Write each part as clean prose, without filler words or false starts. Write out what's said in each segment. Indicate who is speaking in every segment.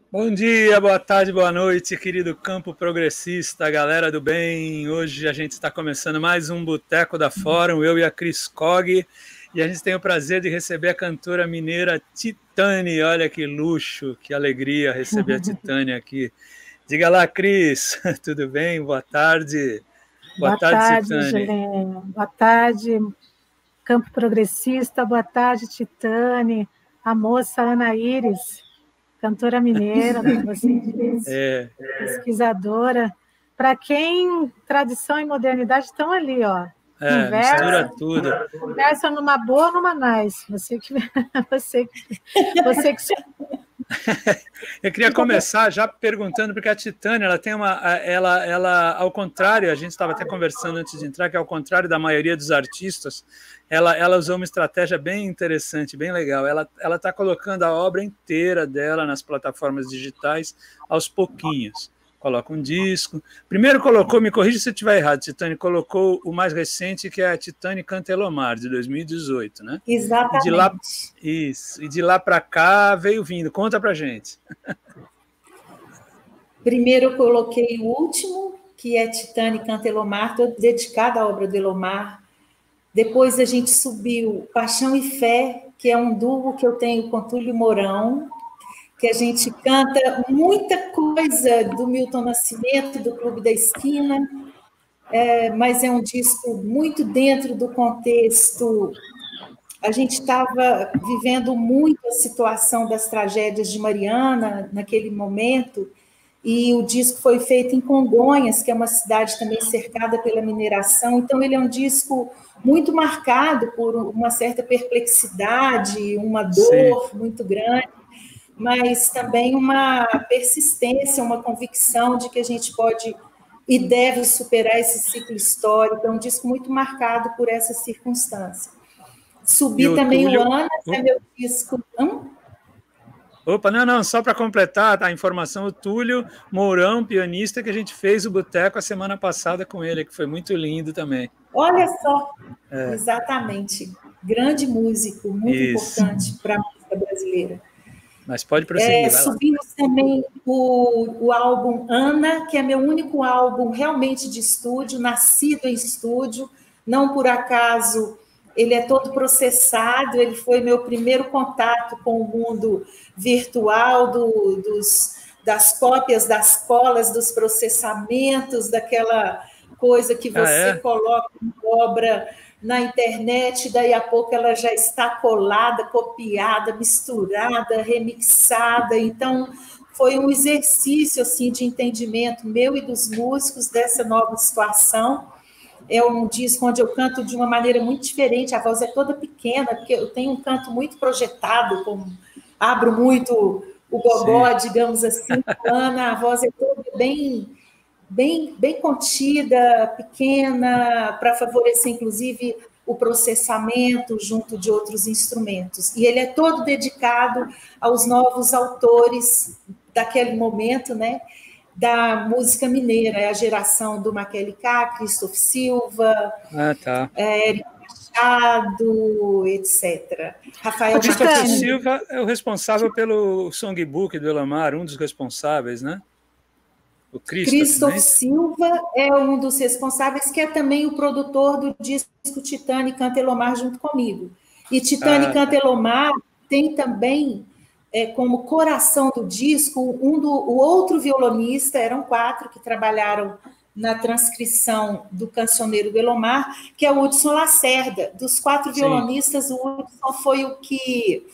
Speaker 1: Bom dia, boa tarde, boa noite, querido campo progressista, galera do bem. Hoje a gente está começando mais um Boteco da Fórum, eu e a Cris Cog, e a gente tem o prazer de receber a cantora mineira Titane. Olha que luxo, que alegria receber a Titane aqui. Diga lá, Cris, tudo bem? Boa tarde. Boa
Speaker 2: Boa
Speaker 1: tarde,
Speaker 2: tarde,
Speaker 1: Titane.
Speaker 2: Juliana. Boa tarde, Campo Progressista. Boa tarde, Titane. A moça Ana Íris, cantora mineira, como você disse, pesquisadora. Para quem tradição e modernidade estão ali, ó.
Speaker 1: Mistura tudo.
Speaker 2: Conversa numa boa, numa nice. Você que
Speaker 1: Eu queria começar já perguntando, porque a Titane, ela tem ela, ao contrário, a gente estava até conversando antes de entrar, que ao contrário da maioria dos artistas, ela usou uma estratégia bem interessante, bem legal. Ela está colocando a obra inteira dela nas plataformas digitais aos pouquinhos. Coloca um disco. Primeiro colocou, me corrija se eu estiver errado, Titane, colocou o mais recente, que é a Titane Canta Elomar, de 2018, né?
Speaker 3: Exatamente.
Speaker 1: E de lá para cá veio vindo. Conta pra gente.
Speaker 3: Primeiro eu coloquei o último, que é Titane Canta Elomar, toda dedicada à obra do Elomar. Depois a gente subiu Paixão e Fé, que é um duo que eu tenho com Túlio Mourão, que a gente canta muita coisa do Milton Nascimento, do Clube da Esquina, mas é um disco muito dentro do contexto. A gente estava vivendo muito a situação das tragédias de Mariana naquele momento, e o disco foi feito em Congonhas, que é uma cidade também cercada pela mineração, então ele é um disco muito marcado por uma certa perplexidade, uma dor muito grande, mas também uma persistência, uma convicção de que a gente pode e deve superar esse ciclo histórico. É um disco muito marcado por essa circunstância. Subi também Túlio... o Ana, que é meu disco.
Speaker 1: Opa, não, só para completar a informação, o Túlio Mourão, pianista, que a gente fez o Boteco a semana passada com ele, que foi muito lindo também.
Speaker 3: Olha só, exatamente. Grande músico, muito importante para a música brasileira.
Speaker 1: Mas pode prosseguir, vai lá.
Speaker 3: Subimos também o álbum Ana, que é meu único álbum realmente de estúdio, nascido em estúdio, não por acaso ele é todo processado, ele foi meu primeiro contato com o mundo virtual, das cópias, das colas, dos processamentos, daquela coisa que você coloca uma obra na internet, daí a pouco ela já está colada, copiada, misturada, remixada. Então, foi um exercício assim, de entendimento meu e dos músicos dessa nova situação. É um disco onde eu canto de uma maneira muito diferente, a voz é toda pequena, porque eu tenho um canto muito projetado, abro muito o gogó, digamos assim, Ana, a voz é toda bem contida, pequena, para favorecer, inclusive, o processamento junto de outros instrumentos. E ele é todo dedicado aos novos autores daquele momento, né? Da música mineira, é a geração do Maquelicá, Christoph Silva, Érico Machado, etc.
Speaker 1: Rafael Christoph Silva é o responsável pelo songbook do Elomar, um dos responsáveis, né?
Speaker 3: O Christoph Silva é um dos responsáveis, que é também o produtor do disco Titane Canta Elomar junto comigo. E Titane Canta Elomar tem também como coração do disco o outro violonista, eram 4 que trabalharam na transcrição do Cancioneiro do Elomar, que é o Hudson Lacerda. Dos 4 violonistas, o Hudson foi o que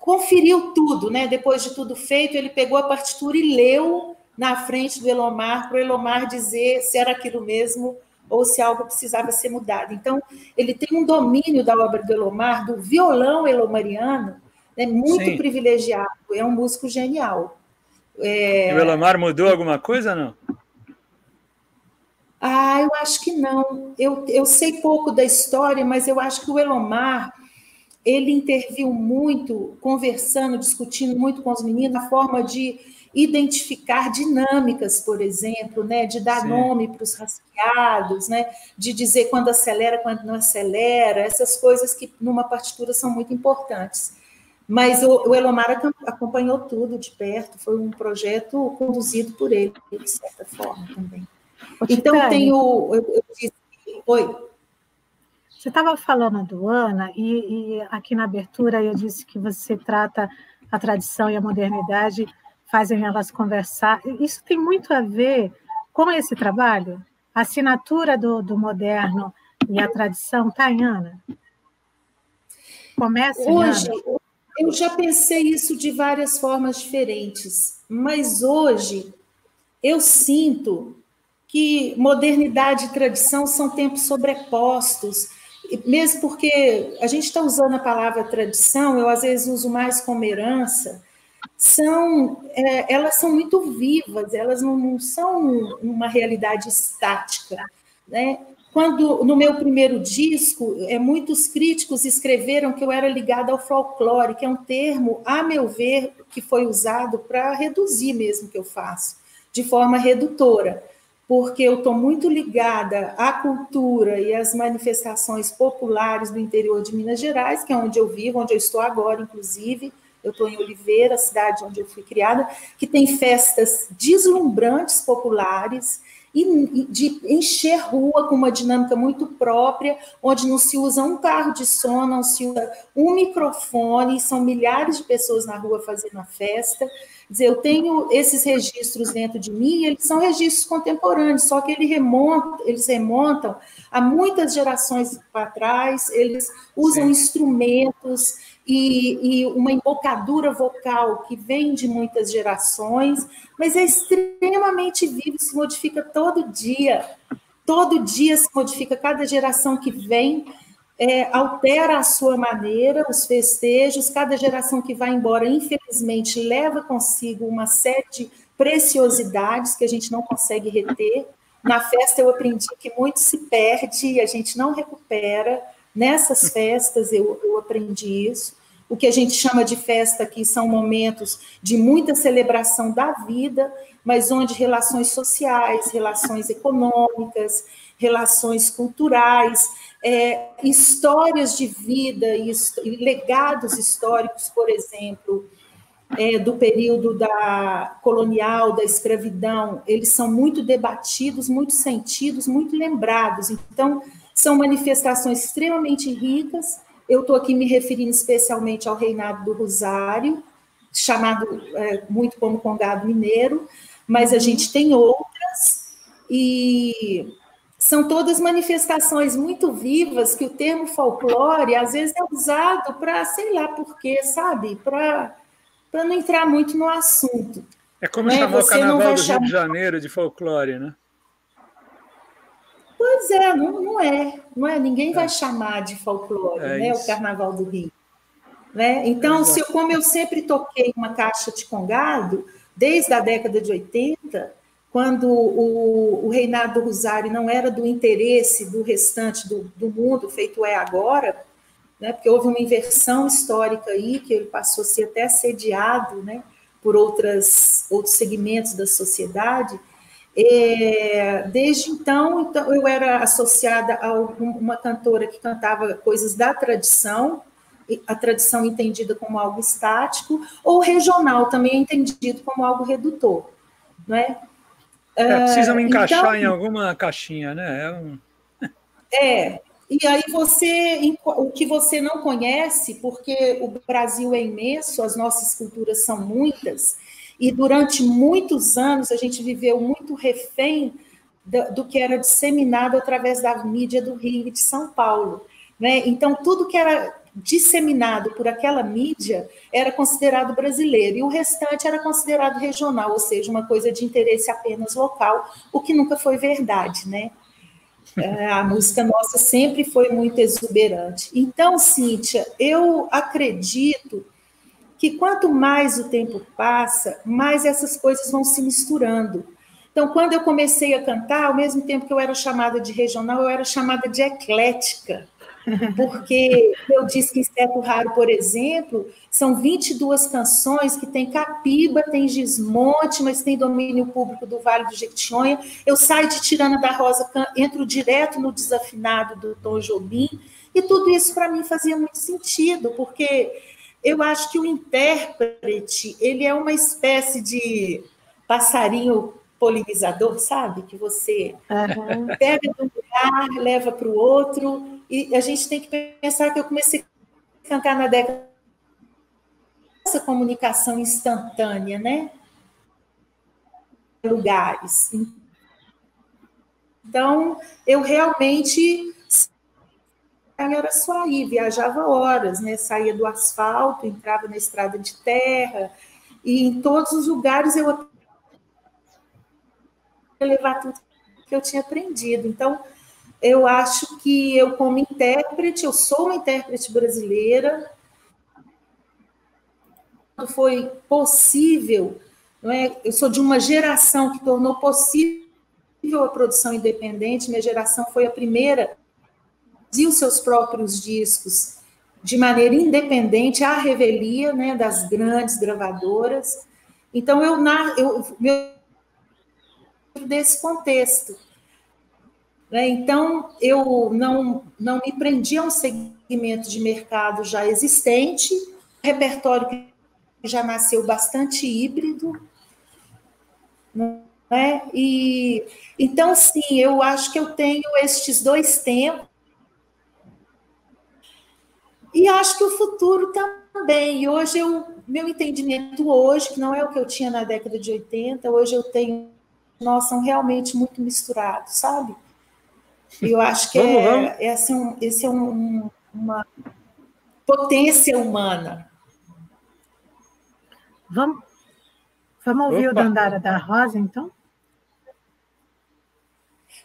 Speaker 3: conferiu tudo, né? Depois de tudo feito, ele pegou a partitura e leu na frente do Elomar, para o Elomar dizer se era aquilo mesmo ou se algo precisava ser mudado. Então, ele tem um domínio da obra do Elomar, do violão elomariano, né, muito privilegiado, é um músico genial.
Speaker 1: E o Elomar mudou alguma coisa, não?
Speaker 3: Eu acho que não. Eu sei pouco da história, mas eu acho que o Elomar ele interviu muito, conversando, discutindo muito com os meninos, a forma de identificar dinâmicas, por exemplo, né? De dar nome para os rasqueados, né? De dizer quando acelera, quando não acelera, essas coisas que numa partitura são muito importantes. Mas o Elomar acompanhou tudo de perto, foi um projeto conduzido por ele, de certa forma, também. Então, tem o... Eu disse, oi.
Speaker 2: Você estava falando do Ana, e aqui na abertura eu disse que você trata a tradição e a modernidade, fazem elas conversar. Isso tem muito a ver com esse trabalho? A assinatura do moderno e a tradição está em Ana? Começa em
Speaker 3: hoje,
Speaker 2: Ana?
Speaker 3: Eu já pensei isso de várias formas diferentes, mas hoje eu sinto que modernidade e tradição são tempos sobrepostos, mesmo porque a gente está usando a palavra tradição, eu às vezes uso mais como herança, elas são muito vivas, elas não são uma realidade estática, né? Quando, no meu primeiro disco, muitos críticos escreveram que eu era ligada ao folclore, que é um termo, a meu ver, que foi usado para reduzir mesmo o que eu faço, de forma redutora, porque eu estou muito ligada à cultura e às manifestações populares do interior de Minas Gerais, que é onde eu vivo, onde eu estou agora, inclusive. Eu estou em Oliveira, a cidade onde eu fui criada, que tem festas deslumbrantes populares, e de encher rua com uma dinâmica muito própria, onde não se usa um carro de som, não se usa um microfone, são milhares de pessoas na rua fazendo a festa. Quer dizer, eu tenho esses registros dentro de mim, e eles são registros contemporâneos, só que eles remontam a muitas gerações para trás, eles usam instrumentos e uma embocadura vocal que vem de muitas gerações, mas é extremamente vivo, se modifica todo dia se modifica, cada geração que vem altera a sua maneira, os festejos, cada geração que vai embora, infelizmente, leva consigo uma série de preciosidades que a gente não consegue reter. Na festa eu aprendi que muito se perde e a gente não recupera. Nessas festas eu aprendi isso. O que a gente chama de festa aqui são momentos de muita celebração da vida, mas onde relações sociais, relações econômicas, relações culturais, histórias de vida e legados históricos, por exemplo, do período colonial, da escravidão, eles são muito debatidos, muito sentidos, muito lembrados. Então, são manifestações extremamente ricas. Eu estou aqui me referindo especialmente ao Reinado do Rosário, chamado muito como Congado Mineiro, mas a gente tem outras, e são todas manifestações muito vivas, que o termo folclore, às vezes, é usado para, sei lá por quê, sabe? Para não entrar muito no assunto.
Speaker 1: É como chamar o Carnaval do Rio de Janeiro de folclore, né?
Speaker 3: Pois é, não é. Ninguém vai chamar de folclore, né? O Carnaval do Rio. Né? Então, como eu sempre toquei uma caixa de congado, desde a década de 80, quando o Reinado do Rosário não era do interesse do restante do mundo, feito é agora, né? Porque houve uma inversão histórica aí, que ele passou a ser até assediado, né? Por outros segmentos da sociedade. Desde então, eu era associada a uma cantora que cantava coisas da tradição, a tradição entendida como algo estático, ou regional, também entendido como algo redutor. Não é?
Speaker 1: Precisam encaixar em alguma caixinha, né?
Speaker 3: E aí o que você não conhece, porque o Brasil é imenso, as nossas culturas são muitas, e durante muitos anos a gente viveu muito refém do que era disseminado através da mídia do Rio e de São Paulo. Né? Então, tudo que era disseminado por aquela mídia era considerado brasileiro, e o restante era considerado regional, ou seja, uma coisa de interesse apenas local, o que nunca foi verdade, né? A música nossa sempre foi muito exuberante. Então, Cíntia, eu acredito que quanto mais o tempo passa, mais essas coisas vão se misturando. Então, quando eu comecei a cantar, ao mesmo tempo que eu era chamada de regional, eu era chamada de eclética, porque eu disse que em Certo Raro, por exemplo, são 22 canções que tem Capiba, tem Gismonte, mas tem domínio público do Vale do Jequitinhonha. Eu saio de Tirana da Rosa, entro direto no desafinado do Tom Jobim, e tudo isso para mim fazia muito sentido, porque eu acho que o intérprete, ele é uma espécie de passarinho polinizador, sabe? Que você pega de um lugar, leva para o outro, e a gente tem que pensar que eu comecei a cantar na década essa comunicação instantânea, né? Lugares. Então, eu realmente em Araçuaí, viajava horas, né? Saía do asfalto, entrava na estrada de terra, e em todos os lugares eu ia levar tudo que eu tinha aprendido. Então, eu acho que eu, como intérprete, eu sou uma intérprete brasileira, foi possível, não é? Eu sou de uma geração que tornou possível a produção independente, minha geração foi a primeira e os seus próprios discos de maneira independente, à revelia, né, das grandes gravadoras. Então, eu desse contexto. Né? Então, eu não me prendi a um segmento de mercado já existente, repertório que já nasceu bastante híbrido. Né? E, então, sim, eu acho que eu tenho estes dois tempos, e acho que o futuro também. E hoje, meu entendimento hoje, que não é o que eu tinha na década de 80, hoje eu tenho, nós são realmente muito misturados, sabe? E eu acho que esse é uma potência humana.
Speaker 2: Vamos ouvir o Dandara da Rosa, então?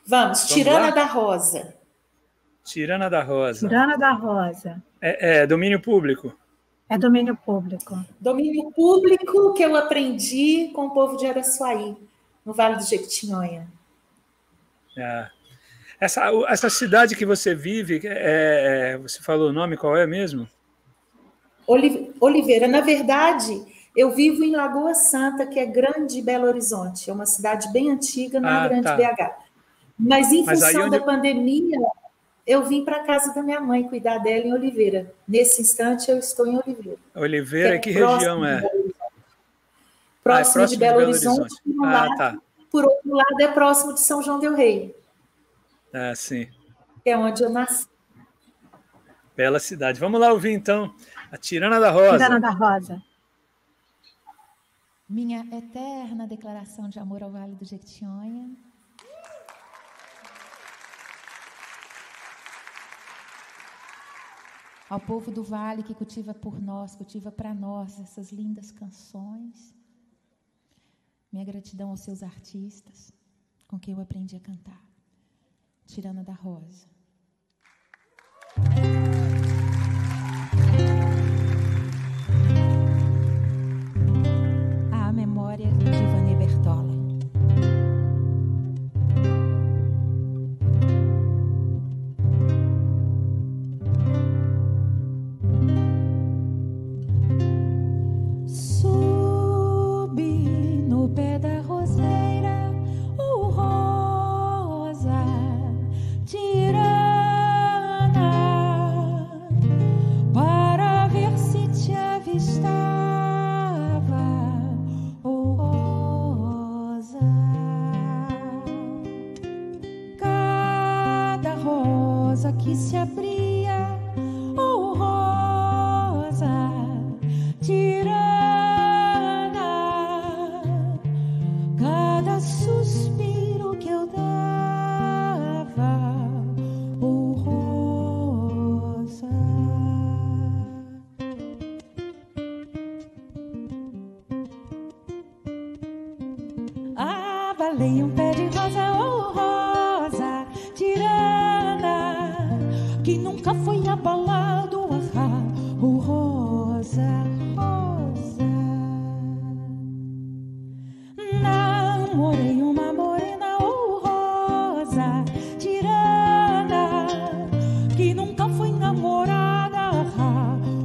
Speaker 3: Vamos Tirana da Rosa.
Speaker 1: Tirana da Rosa.
Speaker 2: Tirana da Rosa.
Speaker 1: É domínio público?
Speaker 2: É domínio público.
Speaker 3: Domínio público que eu aprendi com o povo de Araçuaí, no Vale do Jequitinhonha.
Speaker 1: Essa cidade que você vive, você falou o nome, qual é mesmo?
Speaker 3: Oliveira. Na verdade, eu vivo em Lagoa Santa, que é Grande Belo Horizonte. É uma cidade bem antiga, na Grande BH. Mas em função da pandemia, eu vim para a casa da minha mãe cuidar dela em Oliveira. Nesse instante, eu estou em Oliveira.
Speaker 1: Oliveira, que região é?
Speaker 3: Próximo de Belo Horizonte. Por outro lado, é próximo de São João del Rei.
Speaker 1: Sim.
Speaker 3: É onde eu nasci.
Speaker 1: Bela cidade. Vamos lá ouvir, então, a Tirana da Rosa.
Speaker 2: Tirana da Rosa.
Speaker 4: Minha eterna declaração de amor ao Vale do Jequitinhonha. Ao povo do Vale que cultiva por nós, cultiva para nós essas lindas canções. Minha gratidão aos seus artistas, com quem eu aprendi a cantar. Tirana da Rosa. A memória de Ivani Bertola. Que se abria, oh rosa, tirana, cada suspiro que eu dava, oh rosa. Abalei um pé de rosa, oh rosa, tirana, que nunca foi abalado, oh rosa, rosa. Namorei uma morena, oh rosa, tirana, que nunca foi namorada,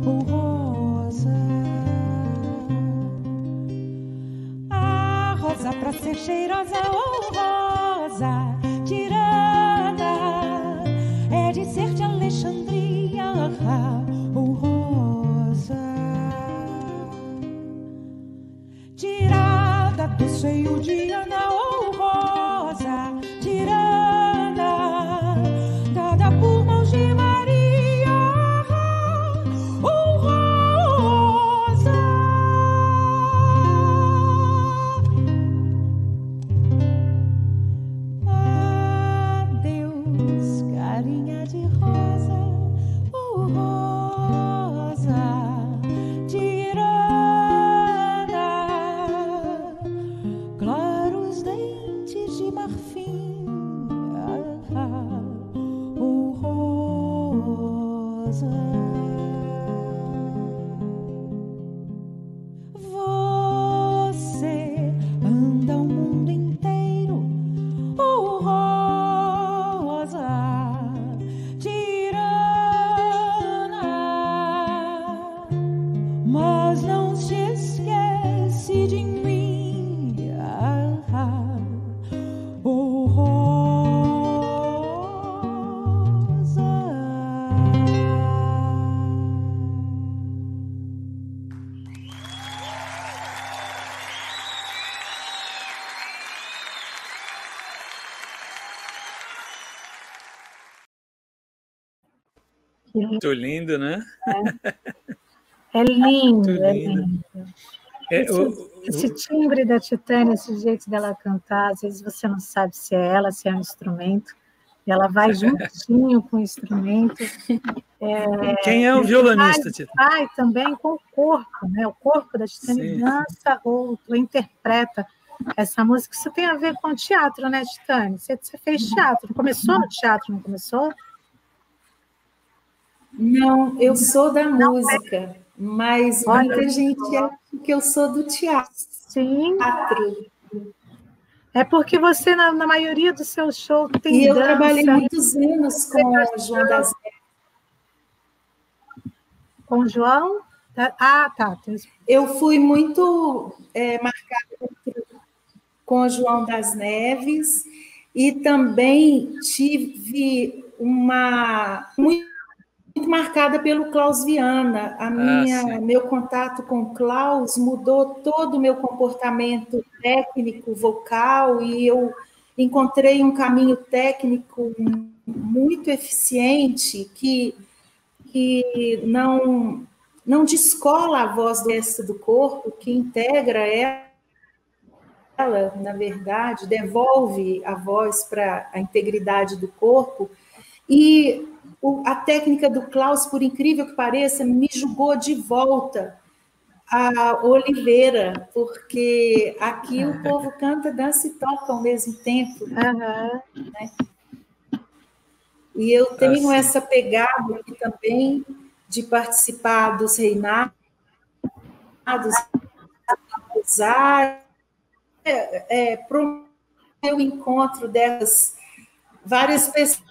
Speaker 4: oh rosa. A rosa pra ser cheirosa, oh rosa, tirana, é de ser de Alexandria, oh rosa. tirada do seio de Ana ou rosa, tirana, dada por mãos de Maria ou rosa. Adeus, carinha de rosa ou rosa, claros dentes de marfim, ou rosa. Você anda o mundo inteiro, ou rosa, tirana, mas não se esquece de mim. Oh, rosa.
Speaker 1: Muito lindo, né?
Speaker 2: É lindo,
Speaker 1: Muito
Speaker 2: é
Speaker 1: lindo.
Speaker 2: lindo. Esse timbre da Titânia, esse jeito dela cantar, às vezes você não sabe se é ela, se é um instrumento. Ela vai juntinho com o instrumento.
Speaker 1: Quem é o violonista, Titânia?
Speaker 2: Vai também com o corpo, né? O corpo da Titânia dança ou interpreta essa música. Isso tem a ver com o teatro, né, Titânia? Você fez teatro. Começou no teatro, não começou?
Speaker 3: Não, eu sou da música, mas muita gente acha que eu sou do teatro.
Speaker 2: Sim. É porque você, na maioria dos seus shows, tem
Speaker 3: E eu
Speaker 2: dança,
Speaker 3: trabalhei muitos anos com o João das Neves.
Speaker 2: Com o João? Ah, tá.
Speaker 3: Eu fui muito marcada com o João das Neves e também tive muito marcada pelo Klaus Viana. Meu contato com o Klaus mudou todo o meu comportamento técnico, vocal, e eu encontrei um caminho técnico muito eficiente que não descola a voz do resto do corpo, que integra ela, na verdade, devolve a voz para a integridade do corpo. E a técnica do Klaus, por incrível que pareça, me jogou de volta a Oliveira, porque aqui o povo canta, dança e toca ao mesmo tempo. Né? E eu tenho essa pegada aqui também de participar dos reinados, promover o encontro dessas várias pessoas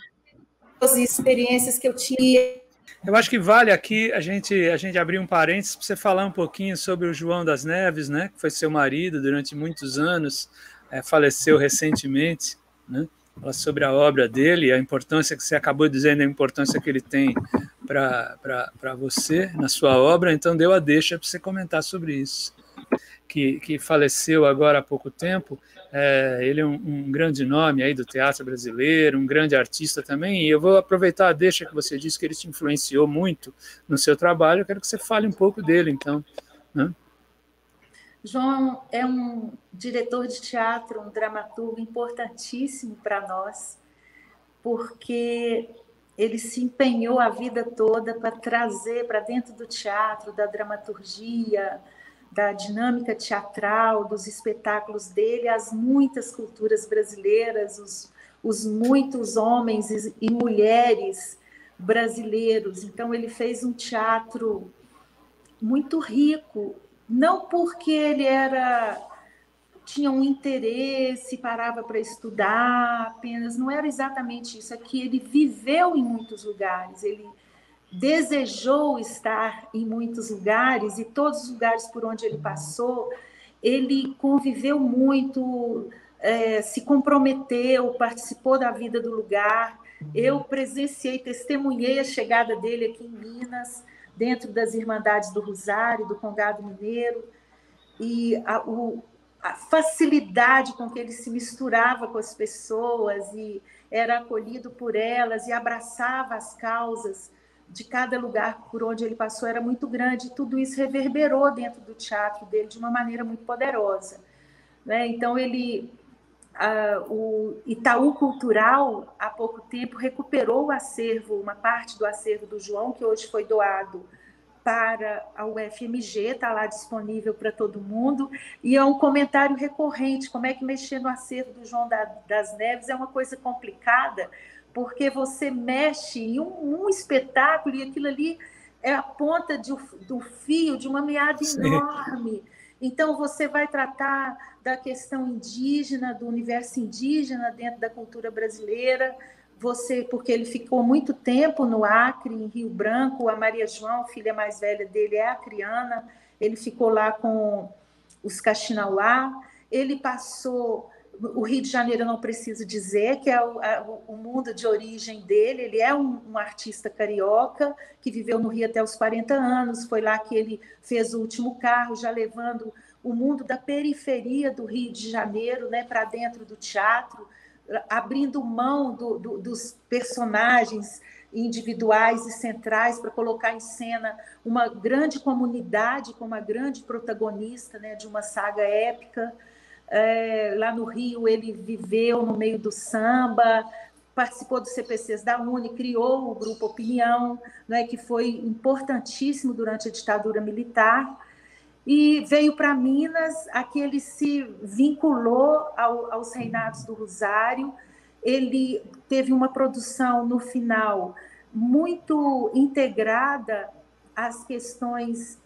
Speaker 3: e experiências que eu tinha.
Speaker 1: Eu acho que vale aqui a gente abrir um parênteses para você falar um pouquinho sobre o João das Neves, né, que foi seu marido durante muitos anos, faleceu recentemente, né, falar sobre a obra dele, a importância que você acabou dizendo, a importância que ele tem para você, na sua obra, então deu a deixa para você comentar sobre isso. Que faleceu agora há pouco tempo, ele é um grande nome aí do teatro brasileiro, um grande artista também, e eu vou aproveitar a deixa que você disse que ele te influenciou muito no seu trabalho, eu quero que você fale um pouco dele, então. Né?
Speaker 3: João é um diretor de teatro, um dramaturgo importantíssimo para nós, porque ele se empenhou a vida toda para trazer para dentro do teatro, da dramaturgia, da dinâmica teatral, dos espetáculos dele, as muitas culturas brasileiras, os muitos homens e mulheres brasileiros. Então, ele fez um teatro muito rico, não porque ele tinha um interesse, parava para estudar apenas, não era exatamente isso, é que ele viveu em muitos lugares, ele desejou estar em muitos lugares, e todos os lugares por onde ele passou, ele conviveu muito, se comprometeu, participou da vida do lugar. Eu presenciei, testemunhei a chegada dele aqui em Minas, dentro das Irmandades do Rosário, do Congado Mineiro. e a facilidade com que ele se misturava com as pessoas e era acolhido por elas e abraçava as causas de cada lugar por onde ele passou era muito grande. Tudo isso reverberou dentro do teatro dele de uma maneira muito poderosa, né? Então, o Itaú Cultural, há pouco tempo, recuperou o acervo, uma parte do acervo do João, que hoje foi doado para a UFMG, está lá disponível para todo mundo, e é um comentário recorrente, como é que mexer no acervo do João das Neves é uma coisa complicada, porque você mexe em um espetáculo e aquilo ali é a ponta do fio de uma meada enorme. Então, você vai tratar da questão indígena, do universo indígena dentro da cultura brasileira, porque ele ficou muito tempo no Acre, em Rio Branco, a Maria João, filha mais velha dele, é acriana, ele ficou lá com os Kaxinawá, ele passou... O Rio de Janeiro, eu não preciso dizer, que é o mundo de origem dele. Ele é um artista carioca que viveu no Rio até os 40 anos. Foi lá que ele fez O Último Carro, já levando o mundo da periferia do Rio de Janeiro, né, para dentro do teatro, abrindo mão dos personagens individuais e centrais para colocar em cena uma grande comunidade como a grande protagonista, né, de uma saga épica. Lá no Rio ele viveu no meio do samba, participou dos CPCs da UNE, criou o Grupo Opinião, né, que foi importantíssimo durante a ditadura militar, e veio para Minas. Aqui ele se vinculou aos Reinados do Rosário. Ele teve uma produção no final muito integrada às questões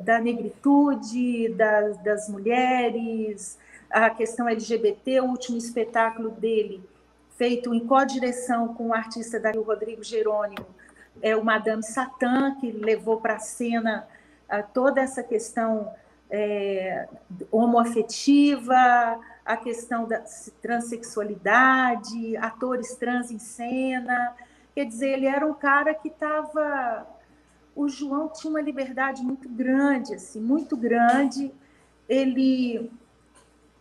Speaker 3: da negritude, das mulheres, a questão LGBT. O último espetáculo dele, feito em co-direção com o artista daí, o Rodrigo Jerônimo, é o Madame Satã, que levou para a cena toda essa questão homoafetiva, a questão da transexualidade, atores trans em cena. Quer dizer, ele era um cara que estava... O João tinha uma liberdade muito grande, assim, muito grande.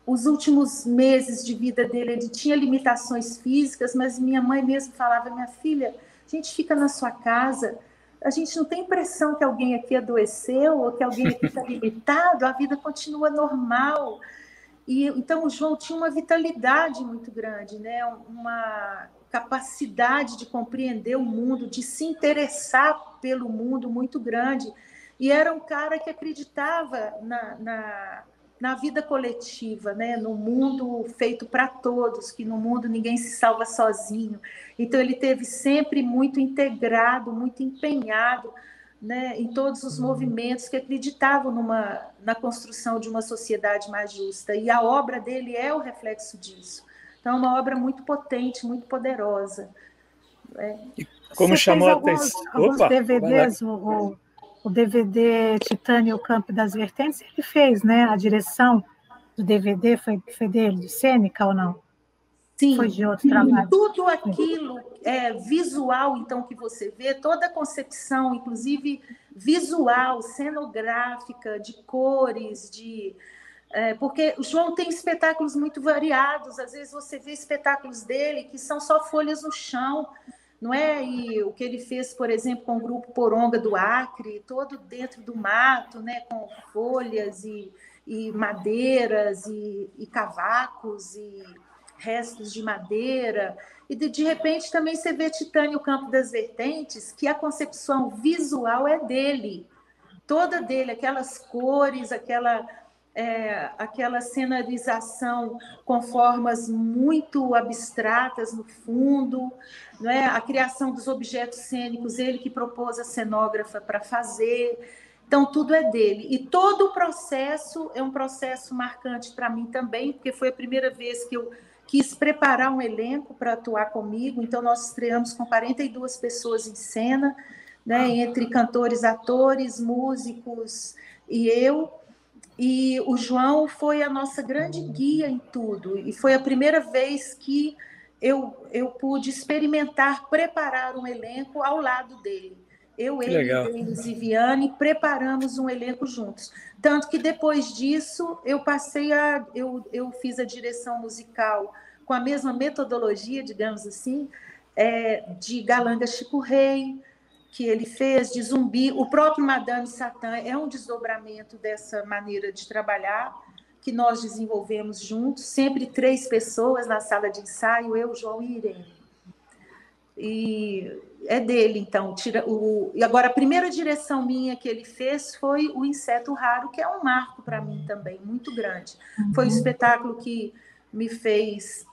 Speaker 3: Os últimos meses de vida dele, ele tinha limitações físicas, mas minha mãe mesmo falava: minha filha, a gente fica na sua casa, a gente não tem impressão que alguém aqui adoeceu ou que alguém aqui está limitado, a vida continua normal. Então, o João tinha uma vitalidade muito grande, né? Uma capacidade de compreender o mundo, de se interessar pelo mundo muito grande. E era um cara que acreditava na vida coletiva, né? No mundo feito para todos, que no mundo ninguém se salva sozinho. Então, ele teve sempre muito integrado, muito empenhado, né, em todos os movimentos que acreditavam na construção de uma sociedade mais justa. E a obra dele é o reflexo disso. Então, é uma obra muito potente, muito poderosa.
Speaker 1: Como chamou a atenção?
Speaker 2: Alguns DVDs, o DVD Titânio, o Campo das Vertentes, ele fez, né? A direção do DVD foi dele, de Cênica ou não?
Speaker 3: Sim,
Speaker 2: foi de outro trabalho.
Speaker 3: Tudo aquilo visual, então, que você vê, toda a concepção, inclusive visual, cenográfica, de cores, porque o João tem espetáculos muito variados. Às vezes você vê espetáculos dele que são só folhas no chão, não é? E o que ele fez, por exemplo, com o Grupo Poronga do Acre, todo dentro do mato, né? Com folhas e madeiras e cavacos e restos de madeira. E de repente também você vê Titânio, o Campo das Vertentes, que a concepção visual é dele, toda dele, aquelas cores, aquela cenarização com formas muito abstratas no fundo, não é? A criação dos objetos cênicos, ele que propôs a cenógrafa para fazer. Então, tudo é dele. E todo o processo é um processo marcante para mim também, porque foi a primeira vez que eu quis preparar um elenco para atuar comigo. Então, nós estreamos com 42 pessoas em cena, né? Entre cantores, atores, músicos e eu. E o João foi a nossa grande guia em tudo. E foi a primeira vez que eu pude experimentar preparar um elenco ao lado dele. ele, Denis e Viane, preparamos um elenco juntos. Tanto que depois disso eu fiz a direção musical com a mesma metodologia, digamos assim, de Galanga Chico Rei, que ele fez, de Zumbi. O próprio Madame Satã é um desdobramento dessa maneira de trabalhar, que nós desenvolvemos juntos, sempre 3 pessoas na sala de ensaio, eu, João e Irene. E é dele, então. E agora, a primeira direção minha que ele fez foi o Inseto Raro, que é um marco para mim também, muito grande. Foi um espetáculo que me fez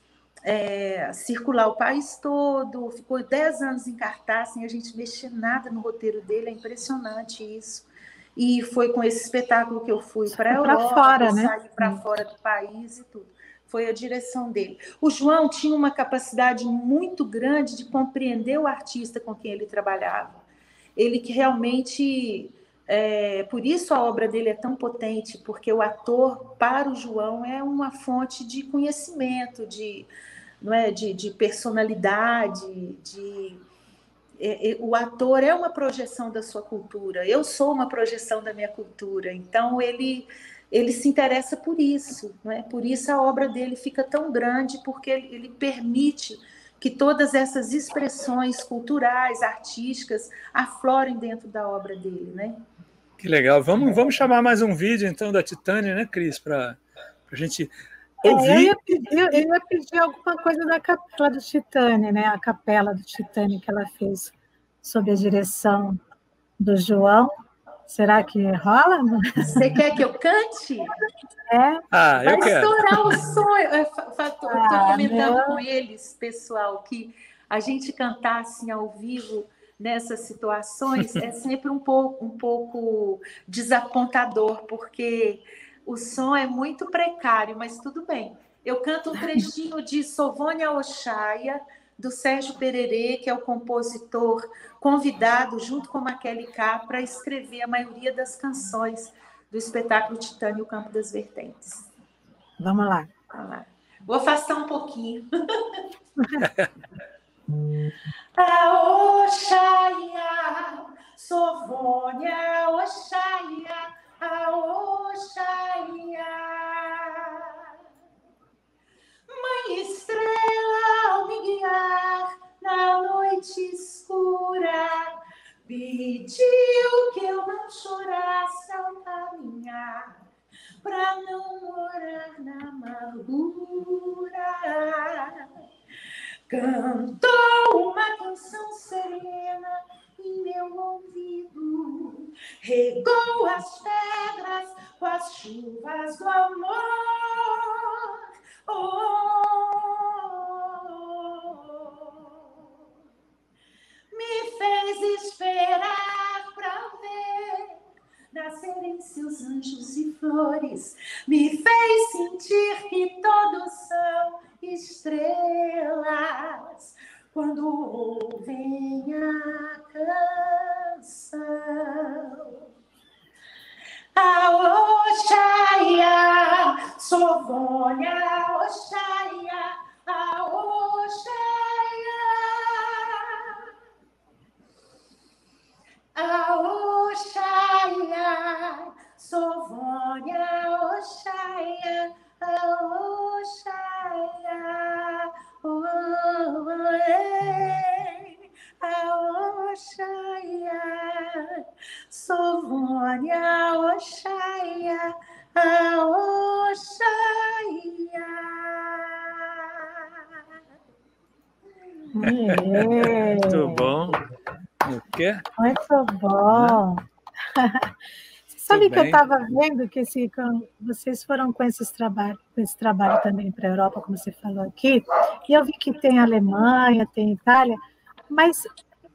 Speaker 3: circular o país todo, ficou 10 anos em cartaz, sem a gente mexer nada no roteiro dele, é impressionante isso. E foi com esse espetáculo que eu fui para a Europa,
Speaker 2: fora, né?
Speaker 3: Saí para fora do país e tudo. Foi a direção dele. O João tinha uma capacidade muito grande de compreender o artista com quem ele trabalhava. Ele que realmente... por isso a obra dele é tão potente, porque o ator, para o João, é uma fonte de conhecimento, de personalidade, o ator é uma projeção da sua cultura, eu sou uma projeção da minha cultura, então ele se interessa por isso, não é? Por isso a obra dele fica tão grande, porque ele permite que todas essas expressões culturais, artísticas, aflorem dentro da obra dele, né?
Speaker 1: Que legal. Vamos chamar mais um vídeo, então, da Titânia, né, Cris, para a gente ouvir.
Speaker 2: Eu ia pedir alguma coisa da Capela do Titânia, né? A Capela do Titânia que ela fez sob a direção do João. Será que rola?
Speaker 3: Você quer que eu cante?
Speaker 1: Eu quero.
Speaker 3: Vai estourar o sonho. Estou comentando com eles, pessoal, que a gente cantar assim ao vivo nessas situações é sempre um pouco desapontador, porque o som é muito precário, mas tudo bem. Eu canto um trechinho de Sovônia Oxaia, do Sérgio Pererê, que é o compositor convidado, junto com Maquele K, para escrever a maioria das canções do espetáculo Titânia e o Campo das Vertentes.
Speaker 2: Vamos lá.
Speaker 3: Vou afastar um pouquinho. A Oxaia, Sovônia Oxaia, a Oxaia. Mãe estrela, ao me guiar na noite escura, pediu que eu não chorasse ao caminhar, pra não morar na amargura. Cantou uma canção serena em meu ouvido, regou as pedras com as chuvas do amor. Me fez esperar para ver nascerem seus anjos e flores, me fez sentir que todos são estrelas quando ouvem a canção. A Oxaia, Sovônia Oxaia, a Oxaia. A Oxaia, Sovônia Oxaia, a Oxaia, a Oxaia, Sovônia Oxaia, a Oxaia.
Speaker 1: Muito bom. O quê?
Speaker 2: Muito bom. Você sabe que eu estava vendo que vocês foram com esse trabalho também para a Europa, como você falou aqui, e eu vi que tem Alemanha, tem Itália, mas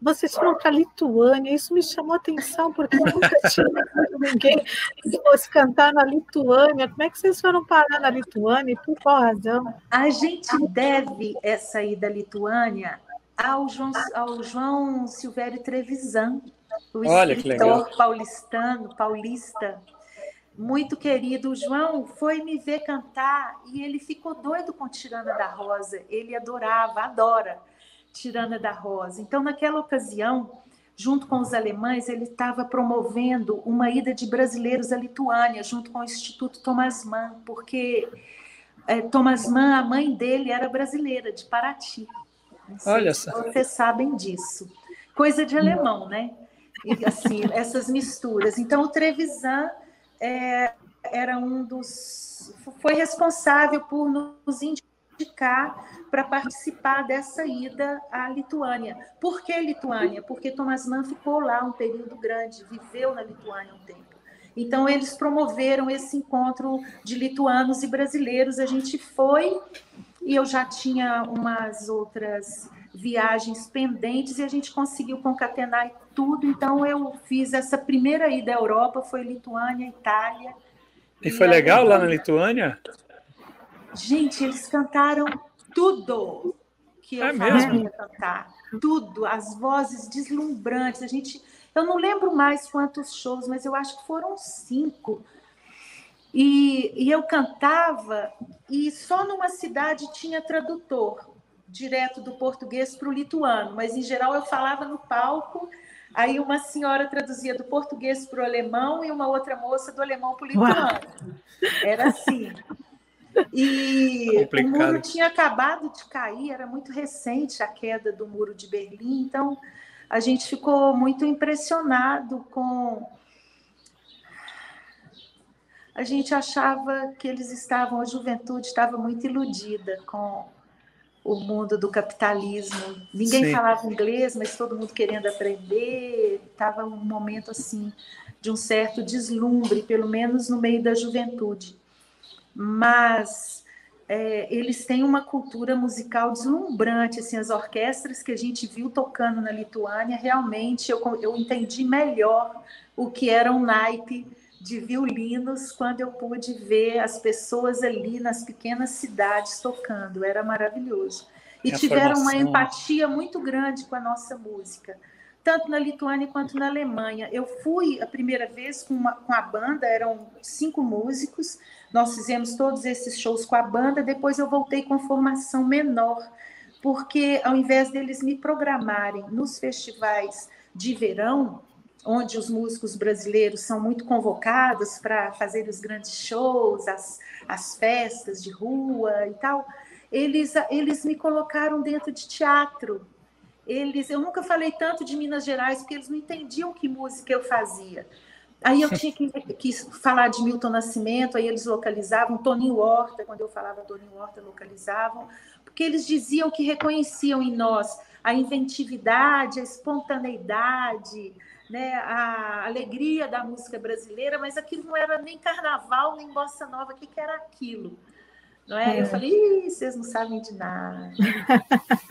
Speaker 2: vocês foram para a Lituânia, isso me chamou a atenção, porque eu nunca tinha visto ninguém que fosse cantar na Lituânia. Como é que vocês foram parar na Lituânia e por qual razão?
Speaker 3: A gente deve essa ida à Lituânia ao João Silvério Trevisan, o escritor paulista, muito querido. O João foi me ver cantar e ele ficou doido com Tirana da Rosa. Ele adora Tirana da Rosa. Então, naquela ocasião, junto com os alemães, ele estava promovendo uma ida de brasileiros à Lituânia, junto com o Instituto Thomas Mann, porque Thomas Mann, a mãe dele, era brasileira, de Paraty. Não sei se vocês sabem disso. Coisa de alemão, né? E, assim, essas misturas. Então, o Trevisan era foi responsável por nos indicar para participar dessa ida à Lituânia. Por que Lituânia? Porque Thomas Mann ficou lá um período grande, viveu na Lituânia um tempo. Então, eles promoveram esse encontro de lituanos e brasileiros. A gente foi, e eu já tinha umas outras viagens pendentes, e a gente conseguiu concatenar tudo. Então, eu fiz essa primeira ida à Europa, foi Lituânia, Itália.
Speaker 1: E foi legal lá na Lituânia?
Speaker 3: Gente, eles cantaram tudo que eu fazia cantar. Tudo, as vozes deslumbrantes. Eu não lembro mais quantos shows, mas eu acho que foram 5. E eu cantava, e só numa cidade tinha tradutor, direto do português para o lituano, mas em geral eu falava no palco, aí uma senhora traduzia do português para o alemão e uma outra moça do alemão para o lituano. Era assim. E complicado. O muro tinha acabado de cair, era muito recente a queda do muro de Berlim, então a gente ficou muito impressionado com... A gente achava que a juventude estava muito iludida com o mundo do capitalismo. Ninguém falava inglês, mas todo mundo querendo aprender. Estava um momento assim de um certo deslumbre, pelo menos no meio da juventude. Mas eles têm uma cultura musical deslumbrante. Assim, as orquestras que a gente viu tocando na Lituânia, realmente eu entendi melhor o que era um naipe de violinos quando eu pude ver as pessoas ali nas pequenas cidades tocando. Era maravilhoso. E tiveram uma empatia muito grande com a nossa música, tanto na Lituânia quanto na Alemanha. Eu fui a primeira vez com a banda, eram 5 músicos, nós fizemos todos esses shows com a banda, depois eu voltei com formação menor, porque ao invés deles me programarem nos festivais de verão, onde os músicos brasileiros são muito convocados para fazer os grandes shows, as festas de rua e tal, eles me colocaram dentro de teatro. Eu nunca falei tanto de Minas Gerais, porque eles não entendiam que música eu fazia. Aí eu tinha que falar de Milton Nascimento, aí eles localizavam, Toninho Horta, quando eu falava Toninho Horta, localizavam, porque eles diziam que reconheciam em nós a inventividade, a espontaneidade, né, a alegria da música brasileira, mas aquilo não era nem carnaval, nem bossa nova, o que era aquilo? Não é? Eu falei, vocês não sabem de nada.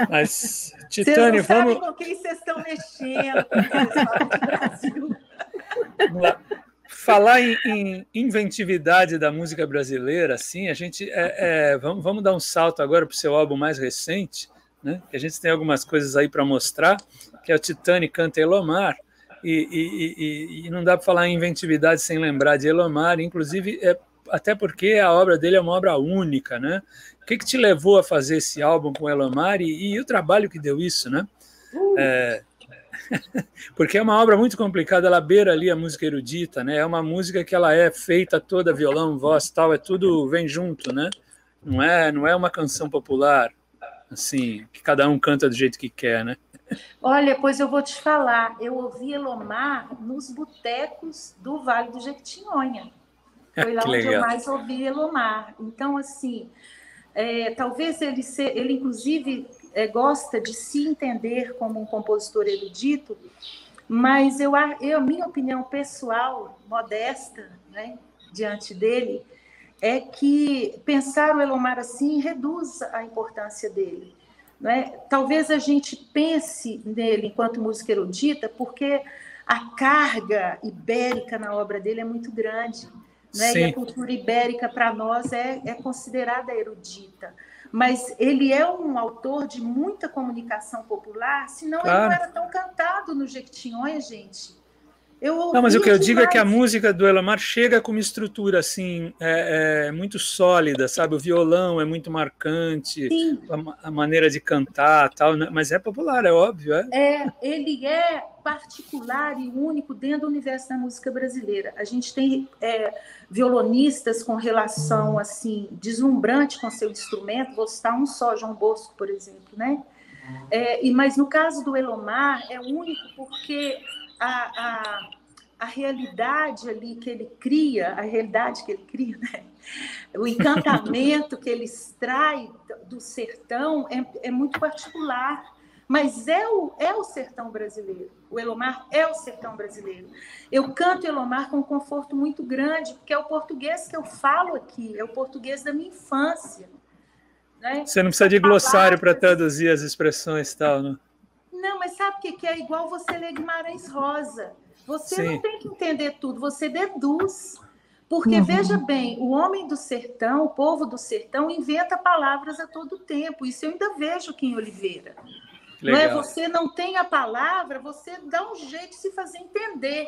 Speaker 1: Mas, Titânia,
Speaker 3: vocês não sabem com quem vocês estão mexendo, com quem vocês falam de Brasil.
Speaker 1: Vamos lá. Falar em inventividade da música brasileira, assim, a gente vamos dar um salto agora para o seu álbum mais recente, né? Que a gente tem algumas coisas aí para mostrar, que é o Titânia Canta Elomar, e não dá para falar em inventividade sem lembrar de Elomar, inclusive até porque a obra dele é uma obra única, né? O que te levou a fazer esse álbum com Elomar e o trabalho que deu isso, né? Porque é uma obra muito complicada, ela beira ali a música erudita, né? É uma música que ela é feita toda, violão, voz, tal, tudo vem junto, né? Não é uma canção popular, assim, que cada um canta do jeito que quer, né?
Speaker 3: Olha, pois eu vou te falar, eu ouvi Elomar nos botecos do Vale do Jequitinhonha. Foi lá onde eu mais ouvi Elomar. Então, assim, talvez ele inclusive gosta de se entender como um compositor erudito, mas a minha opinião pessoal, modesta, né, diante dele, é que pensar o Elomar assim reduz a importância dele. Né? Talvez a gente pense nele enquanto música erudita porque a carga ibérica na obra dele é muito grande. Né? E a cultura ibérica, para nós, é considerada erudita. Mas ele é um autor de muita comunicação popular, senão ele não era tão cantado no Jequitinhonha, gente.
Speaker 1: Não, mas o que eu digo é que a música do Elomar chega com uma estrutura assim, muito sólida, sabe? O violão é muito marcante, a maneira de cantar, tal, né? Mas é popular, é óbvio.
Speaker 3: Ele é particular e único dentro do universo da música brasileira. A gente tem violonistas com relação assim deslumbrante com seu instrumento. Vou citar um só, João Bosco, por exemplo, né? Mas no caso do Elomar é único porque a realidade ali que ele cria, né? O encantamento que ele extrai do sertão é muito particular, mas é o sertão brasileiro. O Elomar é o sertão brasileiro. Eu canto Elomar com um conforto muito grande, porque é o português que eu falo aqui, é o português da minha infância. Né?
Speaker 1: Você não precisa de glossário para traduzir as expressões e tal, né?
Speaker 3: Não, mas sabe o que é? Igual você ler Guimarães Rosa. Você não tem que entender tudo, você deduz. Porque, veja bem, o homem do sertão, o povo do sertão, inventa palavras a todo tempo. Isso eu ainda vejo aqui em Oliveira. Não é? Você não tem a palavra, você dá um jeito de se fazer entender.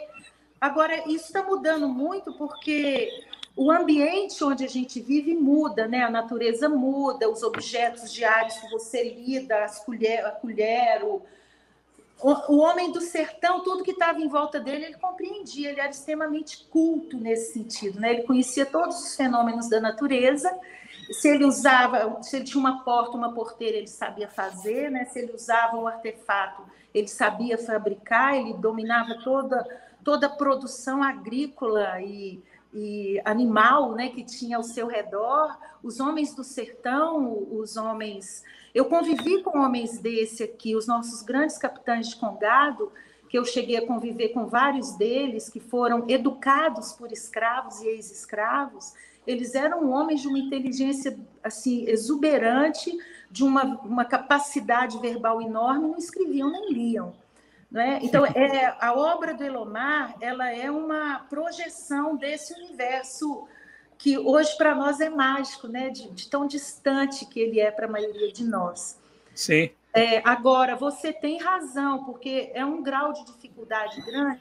Speaker 3: Agora, isso está mudando muito porque o ambiente onde a gente vive muda, né? A natureza muda, os objetos diários que você lida, a colher, o homem do sertão, tudo que estava em volta dele, ele compreendia, ele era extremamente culto nesse sentido, né? Ele conhecia todos os fenômenos da natureza. Se ele tinha uma porta, uma porteira, ele sabia fazer, né? Se ele usava um artefato, ele sabia fabricar, ele dominava toda a produção agrícola e animal, né, que tinha ao seu redor. Os homens do sertão, eu convivi com homens desse aqui, os nossos grandes capitães de Congado, que eu cheguei a conviver com vários deles, que foram educados por escravos e ex-escravos. Eles eram homens de uma inteligência assim, exuberante, de uma capacidade verbal enorme, não escreviam nem liam. Né? Então, a obra do Elomar, ela é uma projeção desse universo que hoje para nós é mágico, né? De tão distante que ele é para a maioria de nós.
Speaker 1: Sim.
Speaker 3: Agora, você tem razão, porque é um grau de dificuldade grande.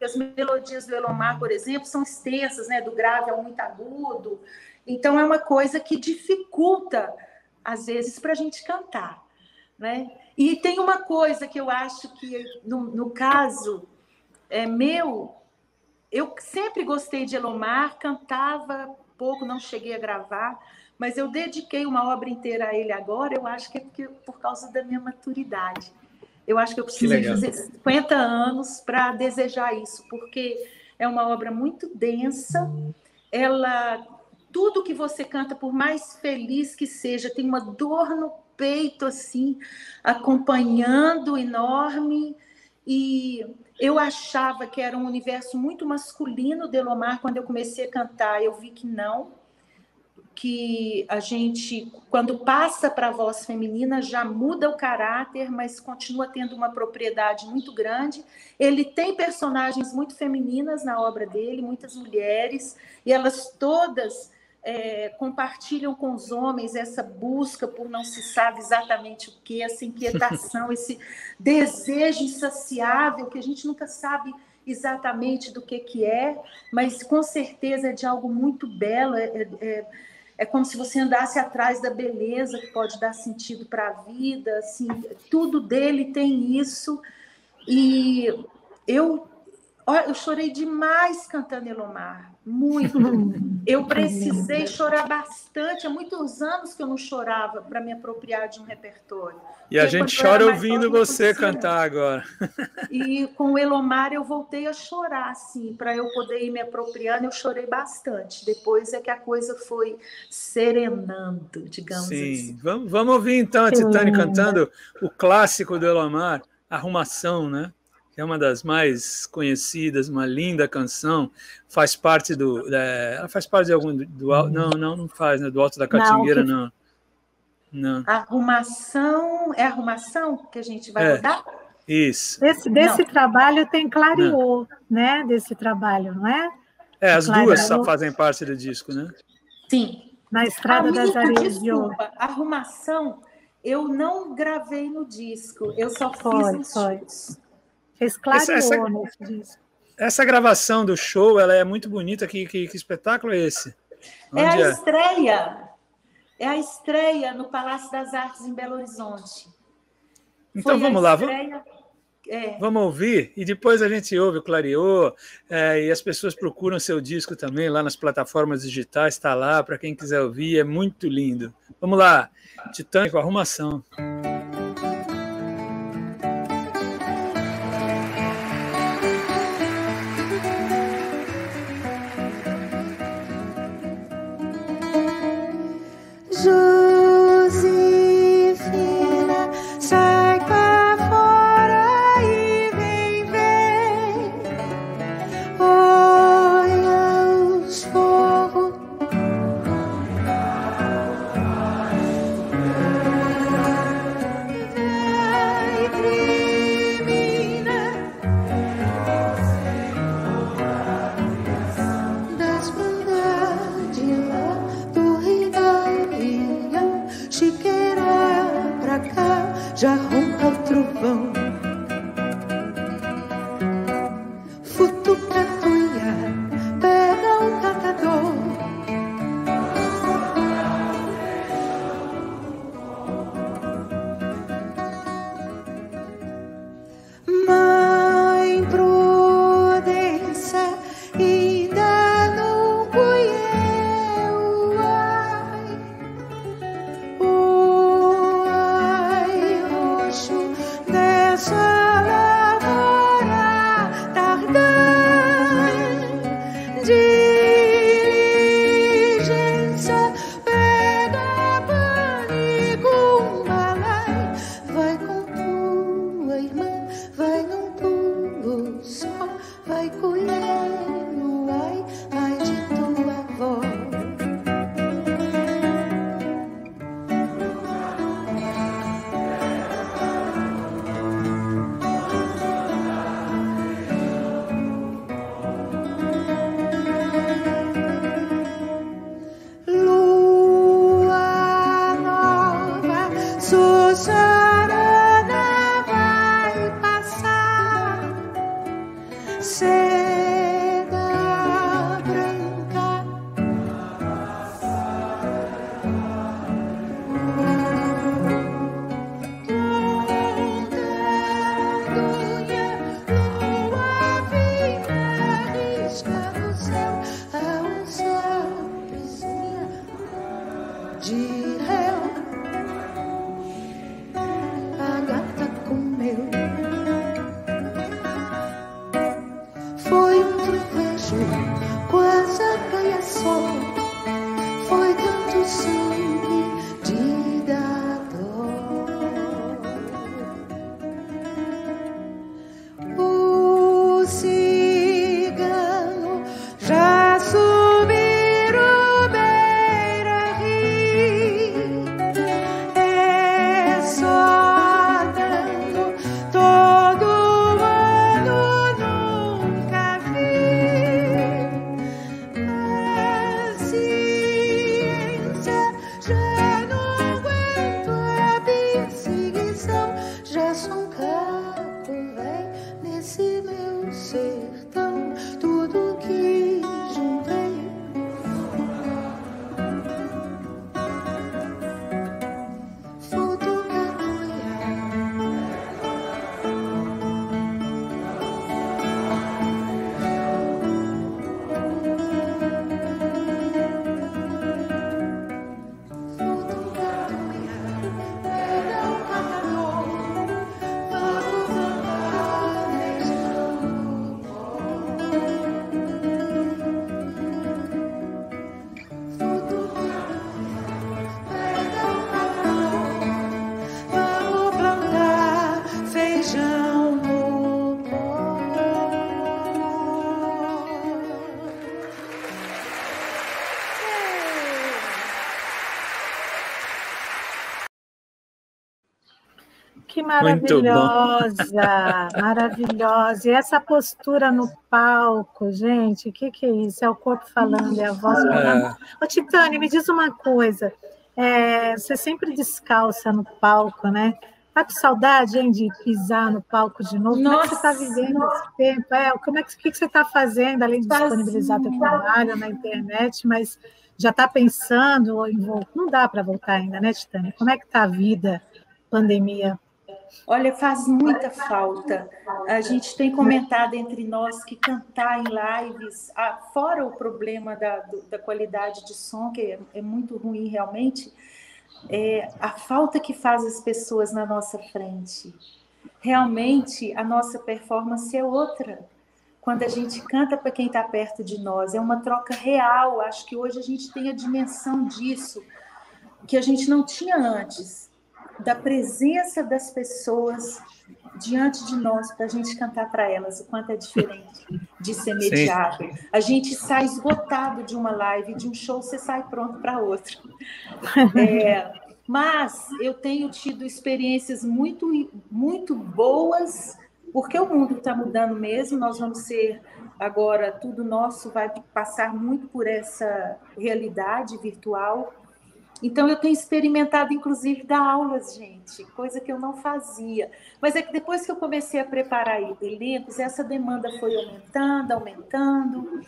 Speaker 3: As melodias do Elomar, por exemplo, são extensas, né? Do grave ao muito agudo. Então, é uma coisa que dificulta, às vezes, para a gente cantar. Né? E tem uma coisa que eu acho que, no caso meu, eu sempre gostei de Elomar, cantava pouco, não cheguei a gravar, mas eu dediquei uma obra inteira a ele agora, eu acho que é por causa da minha maturidade. Eu acho que eu precisei fazer 50 anos para desejar isso, porque é uma obra muito densa, tudo que você canta, por mais feliz que seja, tem uma dor no peito, assim, acompanhando, enorme, e eu achava que era um universo muito masculino de Elomar. Quando eu comecei a cantar, eu vi que não, que a gente, quando passa para a voz feminina, já muda o caráter, mas continua tendo uma propriedade muito grande. Ele tem personagens muito femininas na obra dele, muitas mulheres, e elas todas compartilham com os homens essa busca por não se sabe exatamente o que, essa inquietação, esse desejo insaciável que a gente nunca sabe exatamente do que é, mas com certeza é de algo muito belo, é como se você andasse atrás da beleza que pode dar sentido para a vida, assim, tudo dele tem isso, e eu chorei demais cantando Elomar, muito. Eu precisei chorar bastante. Há muitos anos que eu não chorava para me apropriar de um repertório.
Speaker 1: E a gente chora ouvindo você cantar agora.
Speaker 3: E com o Elomar eu voltei a chorar, assim, para eu poder ir me apropriando. Eu chorei bastante. Depois é que a coisa foi serenando, digamos assim.
Speaker 1: Vamos ouvir então a Titânia cantando o clássico do Elomar, Arrumação, né? Que é uma das mais conhecidas, uma linda canção, faz parte ela faz parte de algum não faz, né? Do Alto da Catingueira, não.
Speaker 3: Arrumação, é Arrumação que a gente vai rodar?
Speaker 1: Isso.
Speaker 2: Desse trabalho tem Clareou, né? Desse trabalho, não é?
Speaker 1: As duas só fazem parte do disco, né?
Speaker 3: Sim.
Speaker 2: Na Estrada das Areias de Ouro.
Speaker 3: Arrumação, eu não gravei no disco, eu só fiz os shows.
Speaker 2: Fez clareou nesse disco.
Speaker 1: Essa gravação do show, ela é muito bonita. Que espetáculo é esse?
Speaker 3: Onde é a estreia. É a estreia no Palácio das Artes, em Belo Horizonte.
Speaker 1: Então, vamos lá. Vamos ouvir, e depois a gente ouve o Clareou, e as pessoas procuram seu disco também lá nas plataformas digitais, está lá, para quem quiser ouvir, é muito lindo. Vamos lá, Titânico, Arrumação.
Speaker 5: Já ronca o trovão, futuca a tuia, pega um catador. Mãe prudência, ainda não colheu, ai, dessa lavoura tardã, diligência, pega pânico, um balai, vai com tua irmã, vai num pulo só, vai colher no ai de tua avó. Sussurana vai passar, seda branca, montanha, lua fina, risca no céu, a onça vizinha de réu. Foi um trovejo, quase a caia sol. Foi tanto sangue de dar dor. O cigano já subir o Beira-Rio, é só dano todo ano, nunca vi. A ciência já não aguento a perseguição, já sou um caco véi nesse meu sertão, tudo que juntei.
Speaker 2: Que maravilhosa, maravilhosa. E essa postura no palco, gente, o que é isso? É o corpo falando, é a voz falando. Ô, Titânia, me diz uma coisa. Você sempre descalça no palco, né? Tá com saudade, hein, de pisar no palco de novo? Como é que você está vivendo esse tempo? O que você está fazendo, além de disponibilizar teu trabalho na internet, mas já está pensando em voltar? Não dá para voltar ainda, né, Titânia? Como é que está a vida, pandemia?
Speaker 3: Olha, faz muita falta. A gente tem comentado entre nós que cantar em lives, fora o problema da qualidade de som, que é muito ruim realmente, a falta que faz as pessoas na nossa frente. Realmente, a nossa performance é outra. Quando a gente canta para quem está perto de nós, é uma troca real. Acho que hoje a gente tem a dimensão disso, que a gente não tinha antes, da presença das pessoas diante de nós, para a gente cantar para elas, o quanto é diferente de ser mediado. Sim. A gente sai esgotado de uma live, de um show, você sai pronto para outro. Mas eu tenho tido experiências muito, muito boas, porque o mundo está mudando mesmo, nós vamos ser, agora, tudo nosso vai passar muito por essa realidade virtual. Então, eu tenho experimentado, inclusive, dar aulas, gente, coisa que eu não fazia. Mas é que depois que eu comecei a preparar elencos, essa demanda foi aumentando.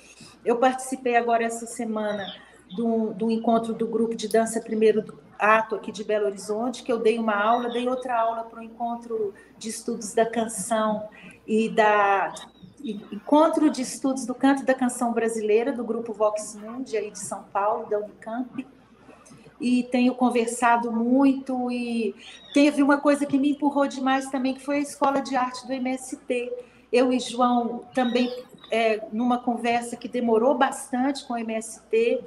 Speaker 3: Eu participei agora, essa semana, do encontro do grupo de dança Primeiro Ato aqui de Belo Horizonte, que eu dei uma aula, dei outra aula para o encontro de estudos da canção e encontro de estudos do canto da canção brasileira, do grupo Vox Mundi, aí de São Paulo, da Unicamp. E tenho conversado muito, e teve uma coisa que me empurrou demais também, que foi a Escola de Arte do MST. Eu e João também, numa conversa que demorou bastante com o MST,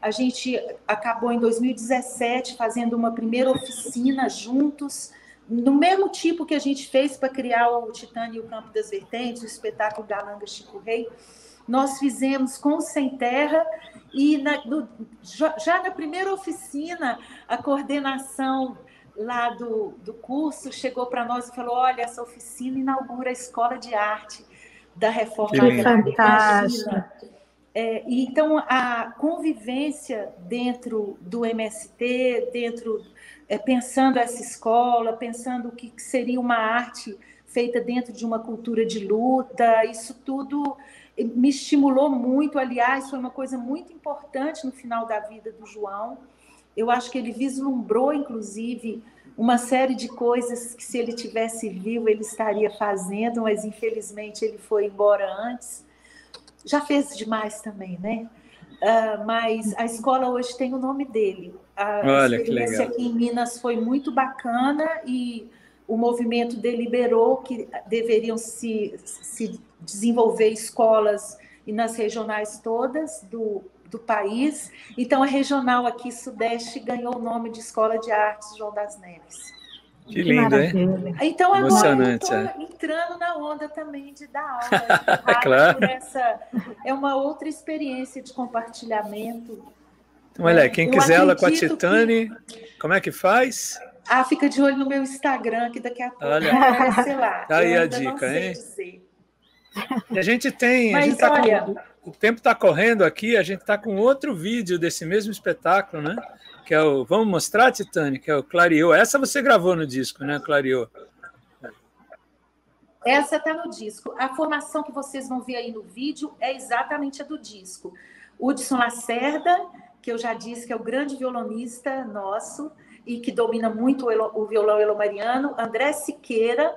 Speaker 3: a gente acabou em 2017 fazendo uma primeira oficina juntos, no mesmo tipo que a gente fez para criar o Titânia e o Campo das Vertentes, o espetáculo Galanga Chico Rei. Nós fizemos com o Sem Terra, e já na primeira oficina, a coordenação lá do curso chegou para nós e falou: olha, essa oficina inaugura a Escola de Arte da Reforma Agrária. Então, a convivência dentro do MST, pensando essa escola, pensando o que seria uma arte feita dentro de uma cultura de luta, isso tudo me estimulou muito. Aliás, foi uma coisa muito importante no final da vida do João. Eu acho que ele vislumbrou, inclusive, uma série de coisas que, se ele tivesse vivo, ele estaria fazendo, mas, infelizmente, ele foi embora antes. Já fez demais também, né? Mas a escola hoje tem o nome dele. A experiência aqui em Minas foi muito bacana, e o movimento deliberou que deveriam se desenvolver escolas e nas regionais todas do país. Então, a regional aqui, Sudeste, ganhou o nome de Escola de Artes João das Neves.
Speaker 1: Que lindo, hein?
Speaker 3: Então, agora eu estou entrando na onda também de dar aula.
Speaker 1: Claro.
Speaker 3: É uma outra experiência de compartilhamento.
Speaker 1: Então, olha, quem quiser aula com a Titânia, como é que faz?
Speaker 3: Fica de olho no meu Instagram, que daqui a pouco
Speaker 1: vai
Speaker 3: aparecer lá.
Speaker 1: Tá aí a dica, hein? E a gente tem... o tempo está correndo aqui, a gente está com outro vídeo desse mesmo espetáculo, né? Que é o... Vamos mostrar, Titânia? Que é o Clareou. Essa você gravou no disco, né, Clareou?
Speaker 3: Essa está no disco. A formação que vocês vão ver aí no vídeo é exatamente a do disco. Hudson Lacerda, que eu já disse que é o grande violonista nosso e que domina muito o violão elomariano, André Siqueira,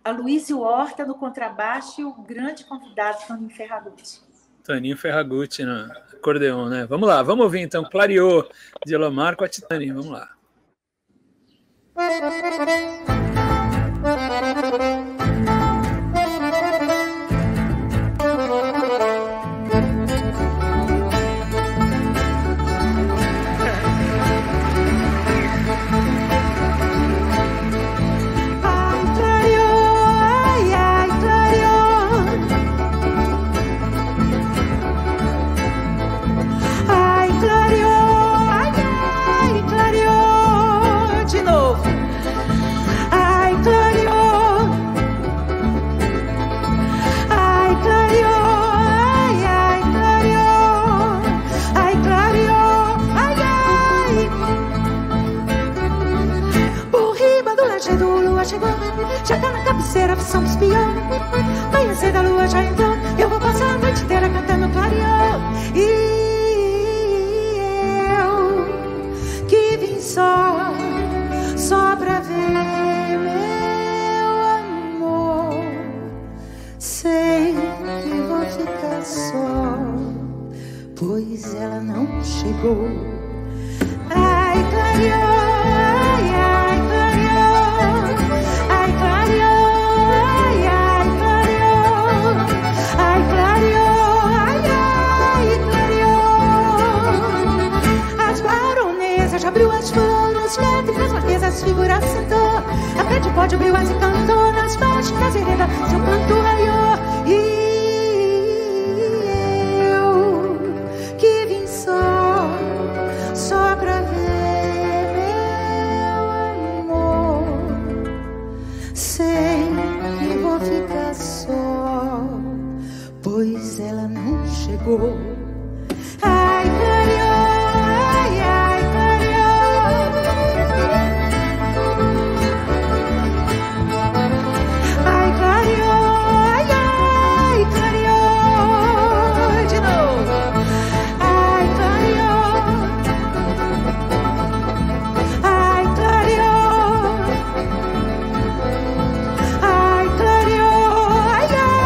Speaker 3: a Luísio Horta no contrabaixo, e o grande convidado, Toninho Ferragutti.
Speaker 1: Toninho Ferragutti no acordeon, né? Vamos lá, vamos ouvir então Clareou de Elomar com a Titânia, vamos lá.
Speaker 5: De novo. Ai, clareou. cabeceira, são espião. Manhã cedo a lua já entrou, eu vou passar a noite inteira cantando clareão. E eu que vim só pra ver meu amor. Sei que vou ficar só, pois ela não chegou. Ai, clareou, ai, ai, clareou. Ai, clareou, ai, ai, clareou. Ai, clareou, ai, ai, clareou. As baronesas já abriu as flores, métricas, marquesas, figuras sentou. A frente pode abriu as e cantou. Nas baixas das veredas, seu canto raiou. E só pra ver meu amor. Sei que vou ficar só, pois ela não chegou. Ai, clareou, ai, ai, clareou. Ai, clareou, ai, ai, clareou. De novo. Ai, clareou. Ai, clareou. Ai, clareou. Ai, ai,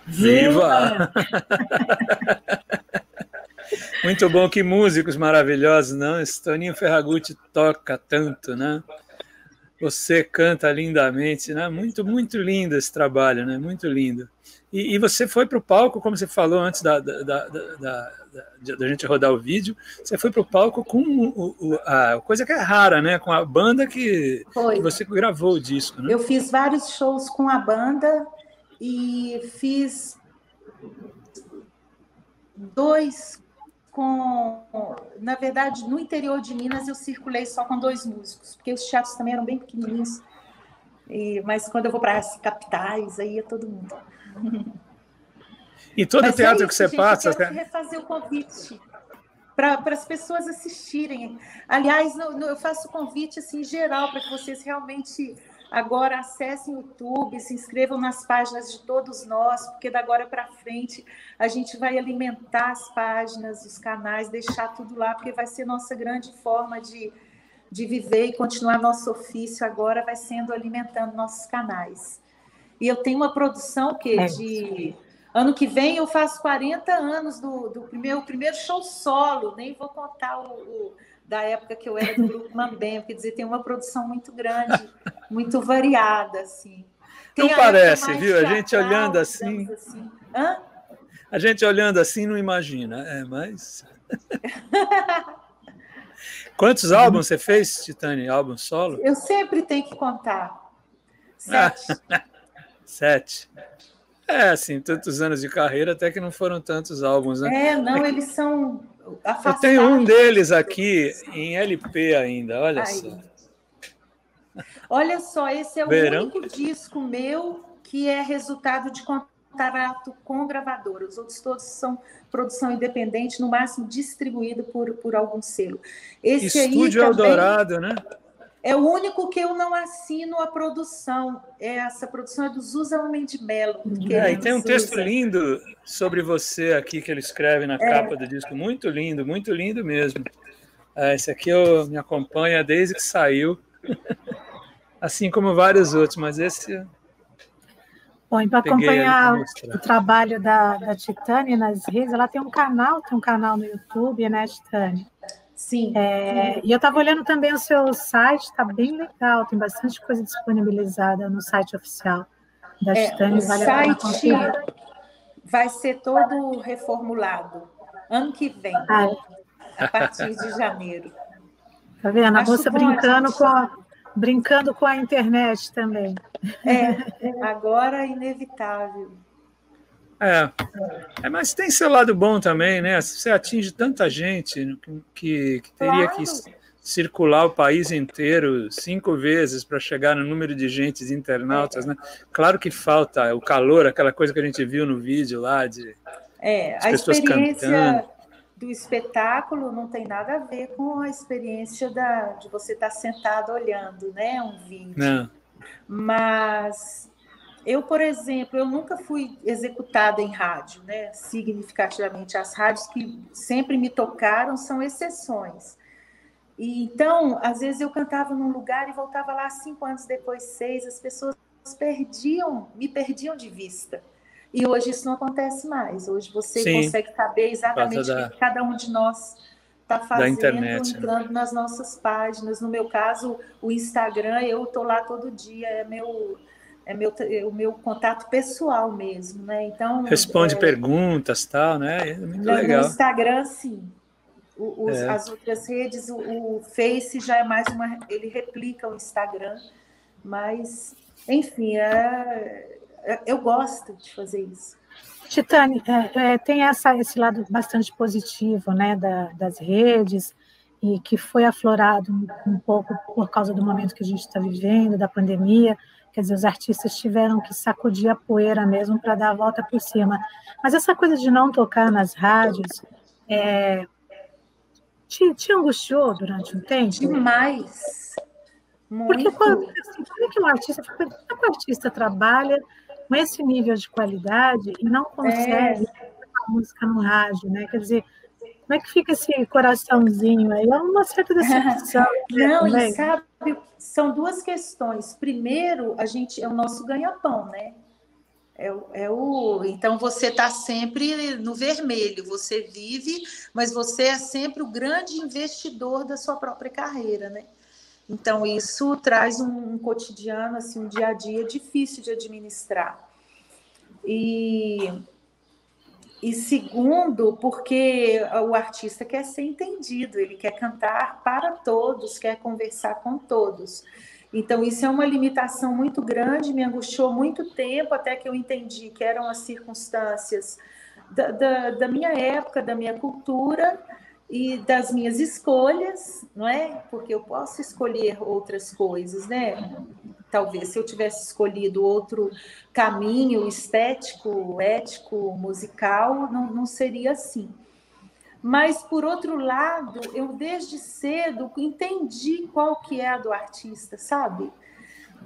Speaker 1: Viva! Muito bom, que músicos maravilhosos, não? Esse Toninho Ferragutti toca tanto, né? Você canta lindamente, né? Muito, muito lindo esse trabalho, né? Muito lindo. E você foi para o palco, como você falou antes da gente rodar o vídeo, você foi para o palco com a coisa que é rara, né? Com a banda que você gravou o disco, né?
Speaker 3: Eu fiz vários shows com a banda e fiz 2 com... Na verdade, no interior de Minas, eu circulei só com 2 músicos, porque os teatros também eram bem pequenininhos. Mas quando eu vou para as capitais, aí é todo mundo.
Speaker 1: E todo teatro que você passa...
Speaker 3: Eu quero refazer o convite para as pessoas assistirem. Aliás, eu faço convite assim, geral para que vocês realmente Agora acessem o YouTube, se inscrevam nas páginas de todos nós, porque da agora para frente a gente vai alimentar as páginas, os canais, deixar tudo lá, porque vai ser nossa grande forma de viver e continuar nosso ofício agora, vai sendo alimentando nossos canais. E eu tenho uma produção que de... Ano que vem eu faço 40 anos do meu primeiro show solo, nem vou contar da época que eu era do grupo Mambembe, quer dizer, tem uma produção muito grande, muito variada, assim.
Speaker 1: Não parece, viu? A gente olhando assim...
Speaker 3: Hã?
Speaker 1: A gente olhando assim não imagina, mas... Quantos álbuns você fez, Titânia? Álbum solo?
Speaker 3: Eu sempre tenho que contar. 7.
Speaker 1: 7. Assim, tantos anos de carreira, até que não foram tantos álbuns, né?
Speaker 3: Não, eles são afastados.
Speaker 1: Eu tenho um deles aqui em LP ainda, olha só.
Speaker 3: Olha só, esse é o único disco meu que é resultado de contrato com gravadora. Os outros todos são produção independente, no máximo distribuído por algum selo. Esse
Speaker 1: Estúdio
Speaker 3: aí
Speaker 1: Eldorado, né?
Speaker 3: É o único que eu não assino a produção. Essa produção é do Zusa Homem de Melo.
Speaker 1: E tem um texto lindo sobre você aqui que ele escreve na capa do disco. Muito lindo mesmo. Esse aqui me acompanha desde que saiu, assim como vários outros, mas esse...
Speaker 2: Bom, e para acompanhar o trabalho da Titânia nas redes, ela tem um canal no YouTube, né, Titânia?
Speaker 3: Sim.
Speaker 2: E eu estava olhando também o seu site, está bem legal, tem bastante coisa disponibilizada no site oficial da Titânia.
Speaker 3: O site vai ser todo reformulado ano que vem, a partir de janeiro.
Speaker 2: Tá vendo? A moça brincando com a internet também.
Speaker 3: Agora é inevitável.
Speaker 1: Mas tem seu lado bom também, né? Você atinge tanta gente que teria que circular o país inteiro 5 vezes para chegar no número de gente, de internautas, né? Claro que falta o calor, aquela coisa que a gente viu no vídeo lá de
Speaker 3: a experiência do espetáculo não tem nada a ver com a experiência de você estar sentado olhando, né? Um vídeo.
Speaker 1: Não.
Speaker 3: Mas eu, por exemplo, eu nunca fui executada em rádio, né? Significativamente. As rádios que sempre me tocaram são exceções. E, então, às vezes eu cantava num lugar e voltava lá 5 anos depois, 6, as pessoas me perdiam de vista. E hoje isso não acontece mais. Hoje você consegue saber exatamente o que cada um de nós está fazendo,
Speaker 1: internet,
Speaker 3: entrando nas nossas páginas. No meu caso, o Instagram, eu estou lá todo dia, o meu contato pessoal mesmo, né? Então,
Speaker 1: responde perguntas, tal, né? É muito legal.
Speaker 3: No Instagram, sim. As outras redes, o Face já é mais ele replica o Instagram, mas, enfim, eu gosto de fazer isso.
Speaker 2: Titânia, tem esse lado bastante positivo, né, das redes, e que foi aflorado um pouco por causa do momento que a gente está vivendo, da pandemia. Quer dizer, os artistas tiveram que sacudir a poeira mesmo para dar a volta por cima. Mas essa coisa de não tocar nas rádios te angustiou durante um tempo?
Speaker 3: Demais. Muito.
Speaker 2: Porque como é que o artista trabalha com esse nível de qualidade e não consegue a música no rádio, né? Quer dizer, como é que fica esse coraçãozinho aí? É uma certa decepção.
Speaker 3: Não, e sabe, são 2 questões. Primeiro, é o nosso ganha-pão, né? Então, você está sempre no vermelho, você vive, mas você é sempre o grande investidor da sua própria carreira, né? Então, isso traz um cotidiano, assim, um dia a dia difícil de administrar. E segundo, porque o artista quer ser entendido, ele quer cantar para todos, quer conversar com todos. Então, isso é uma limitação muito grande, me angustiou muito tempo, até que eu entendi que eram as circunstâncias da minha época, da minha cultura e das minhas escolhas, não é? Porque eu posso escolher outras coisas, né? Talvez se eu tivesse escolhido outro caminho estético, ético, musical, não seria assim. Mas, por outro lado, eu desde cedo entendi qual que é a do artista, sabe?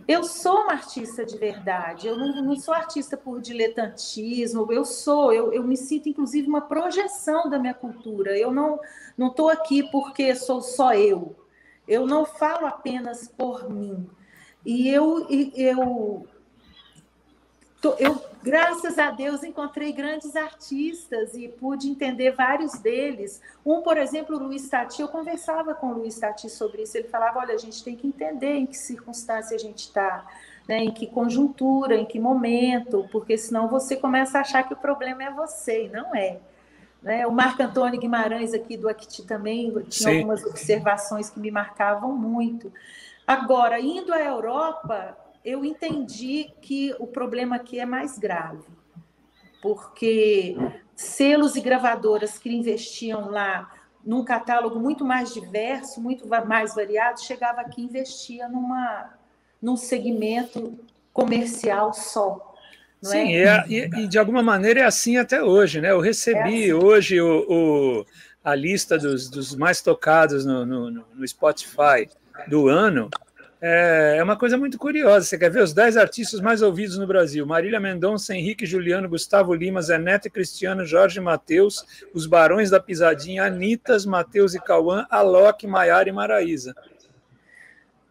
Speaker 3: Eu sou uma artista de verdade, eu não sou artista por diletantismo, eu me sinto, inclusive, uma projeção da minha cultura. Eu não estou aqui porque sou só eu não falo apenas por mim. E eu, graças a Deus, encontrei grandes artistas e pude entender vários deles. Por exemplo, o Luiz Tati, eu conversava com o Luiz Tati sobre isso, ele falava, olha, a gente tem que entender em que circunstância a gente está, né? Em que conjuntura, em que momento, porque senão você começa a achar que o problema é você, e não é. Né? O Marco Antônio Guimarães, aqui do Acti, também tinha algumas observações que me marcavam muito. Agora, indo à Europa, eu entendi que o problema aqui é mais grave, porque selos e gravadoras que investiam lá num catálogo muito mais diverso, muito mais variado, chegava aqui e investia num segmento comercial só. Não
Speaker 1: Sim,
Speaker 3: é?
Speaker 1: E de alguma maneira é assim até hoje, né? Eu recebi hoje a lista dos mais tocados no Spotify do ano. É uma coisa muito curiosa. Você quer ver os 10 artistas mais ouvidos no Brasil? Marília Mendonça, Henrique Juliano, Gustavo Lima, Zé Neto e Cristiano, Jorge Mateus, Os Barões da Pisadinha, Anitas, Mateus e Cauã, Alok, Maiara e Maraísa.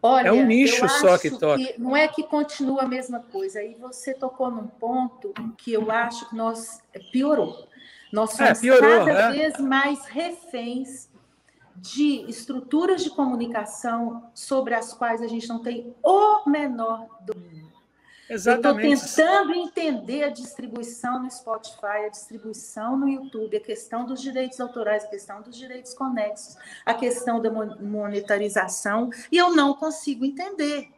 Speaker 3: Olha,
Speaker 1: é um nicho só que toca.
Speaker 3: Não é que continua a mesma coisa. Aí você tocou num ponto que eu acho que piorou. Nós somos cada vez mais reféns de estruturas de comunicação sobre as quais a gente não tem o menor domínio.
Speaker 1: Exatamente.
Speaker 3: Eu estou tentando entender a distribuição no Spotify, a distribuição no YouTube, a questão dos direitos autorais, a questão dos direitos conexos, a questão da monetarização, e eu não consigo entender.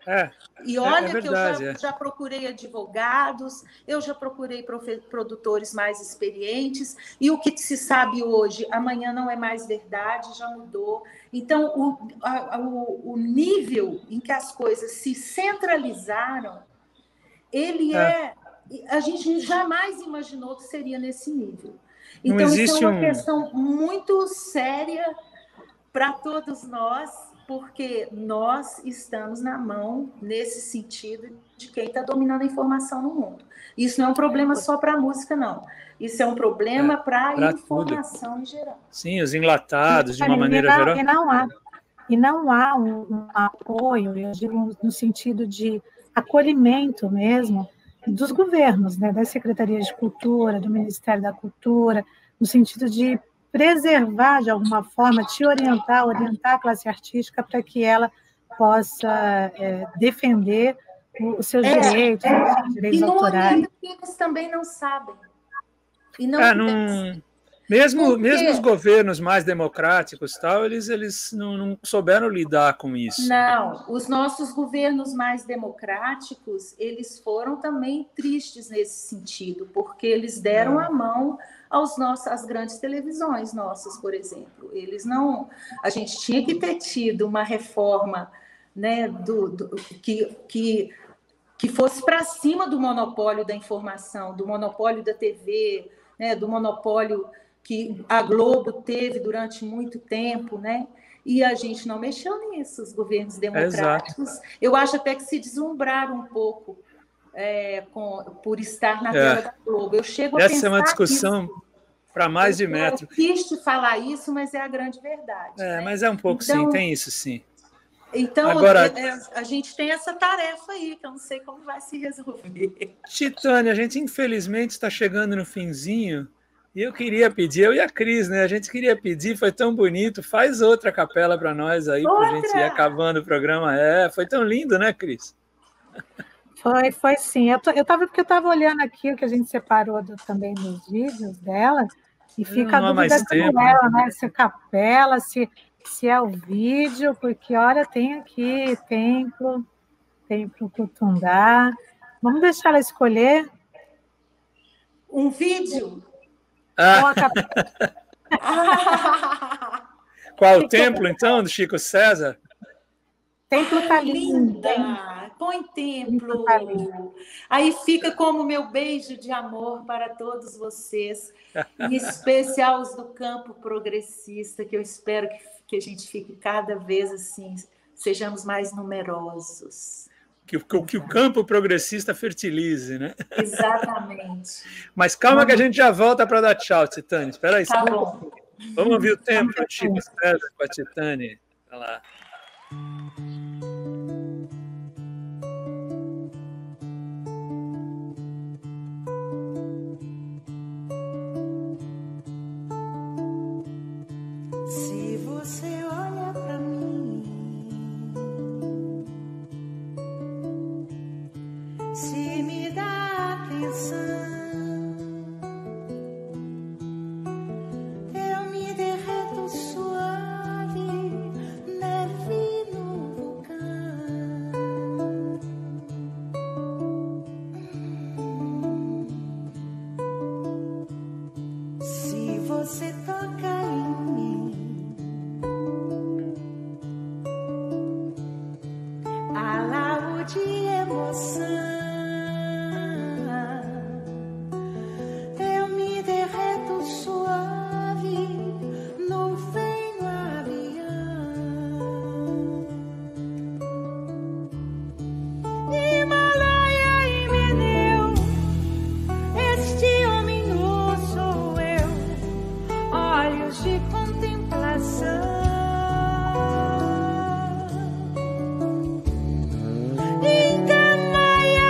Speaker 3: E olha
Speaker 1: verdade,
Speaker 3: que eu já procurei advogados, eu já procurei produtores mais experientes, e o que se sabe hoje, amanhã não é mais verdade, já mudou. Então, o nível em que as coisas se centralizaram, a gente jamais imaginou que seria nesse nível. Então, isso é uma questão muito séria para todos nós, porque nós estamos na mão, nesse sentido, de quem está dominando a informação no mundo. Isso não é um problema só para a música, não. Isso é um problema para a informação em geral.
Speaker 1: Sim, os enlatados, de uma maneira geral.
Speaker 2: E não há um apoio, eu digo, no sentido de acolhimento mesmo dos governos, né, das secretarias de cultura, do Ministério da Cultura, no sentido de preservar, de alguma forma, orientar a classe artística para que ela possa defender os seus direitos, os seus direitos autorais.
Speaker 3: E eles também não sabem. E
Speaker 1: mesmo os governos mais democráticos, eles não souberam lidar com isso.
Speaker 3: Não, os nossos governos mais democráticos, eles foram também tristes nesse sentido, porque eles deram a mão às grandes televisões nossas, por exemplo. A gente tinha que ter tido uma reforma, né, que fosse para cima do monopólio da informação, do monopólio da TV, né, do monopólio que a Globo teve durante muito tempo, né? E a gente não mexeu nisso, os governos democráticos. Eu acho até que se deslumbraram um pouco por estar na tela da Globo. Eu chego a pensar
Speaker 1: essa é uma discussão para mais de metro.
Speaker 3: É triste falar isso, mas é a grande verdade. Né?
Speaker 1: Mas é um pouco, sim, tem isso, sim.
Speaker 3: Então, agora, a gente tem essa tarefa aí, que eu não sei como vai se resolver.
Speaker 1: Titânia, a gente infelizmente está chegando no finzinho. E eu queria pedir, eu e a Cris, né? A gente queria pedir, foi tão bonito, faz outra capela para nós aí, para a gente ir acabando o programa. Foi tão lindo, né, Cris?
Speaker 2: Foi sim. Porque eu estava olhando aqui o que a gente separou também nos vídeos dela, e fica a dúvida com ela, né? Se é capela, se é o vídeo, porque, olha, tem aqui Templo Cutundá. Vamos deixar ela escolher.
Speaker 3: Um vídeo?
Speaker 1: Qual o templo, então, do Chico César?
Speaker 2: Templo tá linda.
Speaker 3: Põe Templo. Aí fica como meu beijo de amor para todos vocês, em especial os do campo progressista, que eu espero que a gente fique cada vez assim, sejamos mais numerosos.
Speaker 1: que o campo progressista fertilize, né?
Speaker 3: Exatamente.
Speaker 1: Mas calma que a gente já volta para dar tchau, Titânia. Espera aí.
Speaker 3: Tá bom.
Speaker 1: Vamos ouvir o tempo do Chico César com a Titânia. Olha lá.
Speaker 5: Se você olha pra mim, se me dá atenção, eu me derreto suave, neve no vulcão. Se você toca em mim, alaúde de emoção, eu me derreto suave, nuvem no avião. Himalaia e Meneu, este homem nu sou eu, olhos de contemplação. Inca, Maia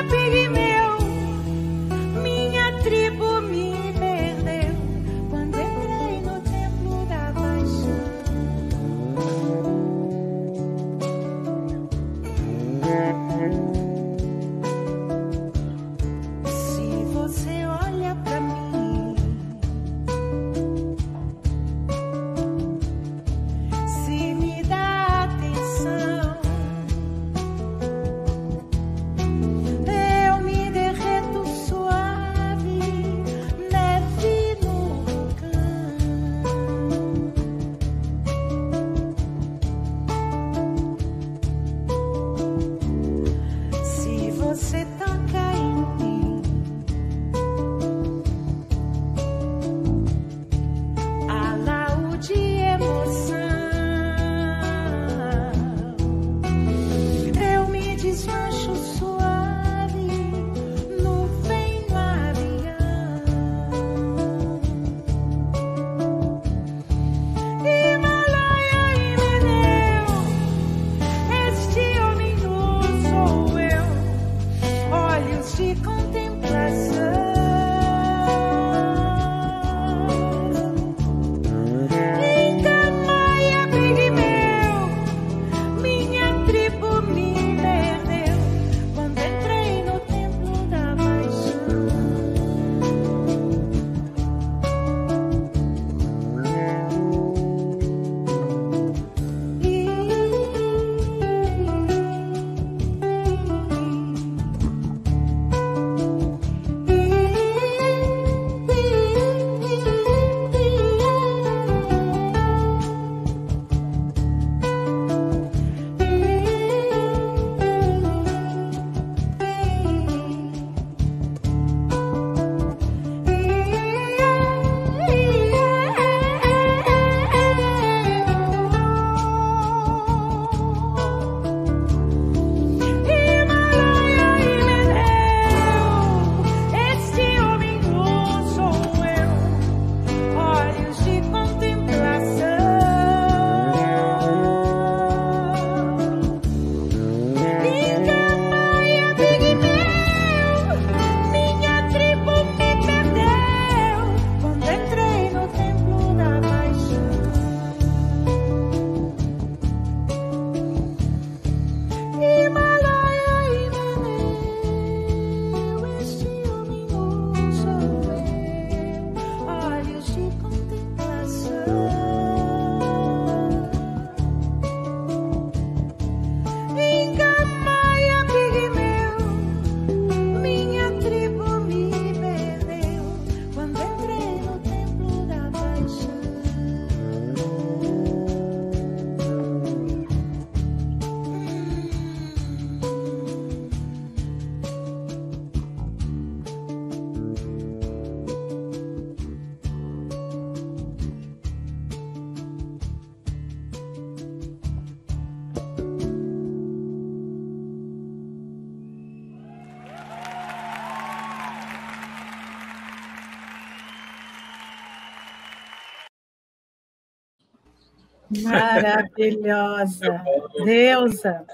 Speaker 2: Maravilhosa. Deusa.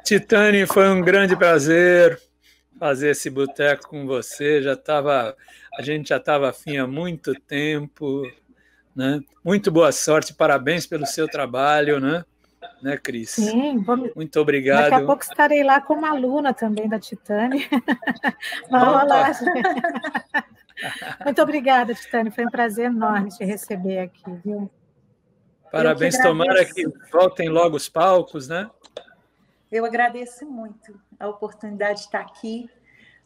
Speaker 1: Titânia, foi um grande prazer fazer esse boteco com você. A gente já estava afim há muito tempo, né? Muito boa sorte, parabéns pelo seu trabalho, né, Cris?
Speaker 2: Sim,
Speaker 1: muito obrigado.
Speaker 2: Daqui a pouco estarei lá como aluna também da Titânia. Vamos lá. Muito obrigada, Titânia. Foi um prazer enorme te receber aqui, viu?
Speaker 1: Parabéns, tomara que voltem logo os palcos, né?
Speaker 3: Eu agradeço muito a oportunidade de estar aqui,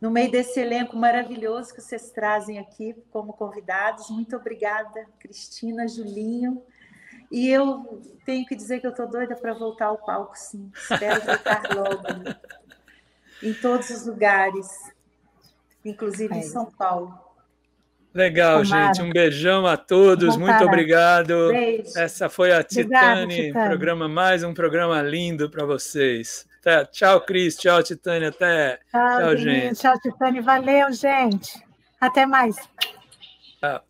Speaker 3: no meio desse elenco maravilhoso que vocês trazem aqui como convidados. Muito obrigada, Cristina, Julinho. E eu tenho que dizer que eu estou doida para voltar ao palco, sim. Espero voltar logo, em todos os lugares, inclusive em São Paulo.
Speaker 1: Legal, gente. Um beijão a todos. Muito obrigado. Beijo. Essa foi a Titânia. Mais um programa lindo para vocês. Tchau, Cris. Tchau, Titânia. Tchau, gente.
Speaker 2: Tchau, Titânia. Valeu, gente. Até mais.
Speaker 1: Tchau.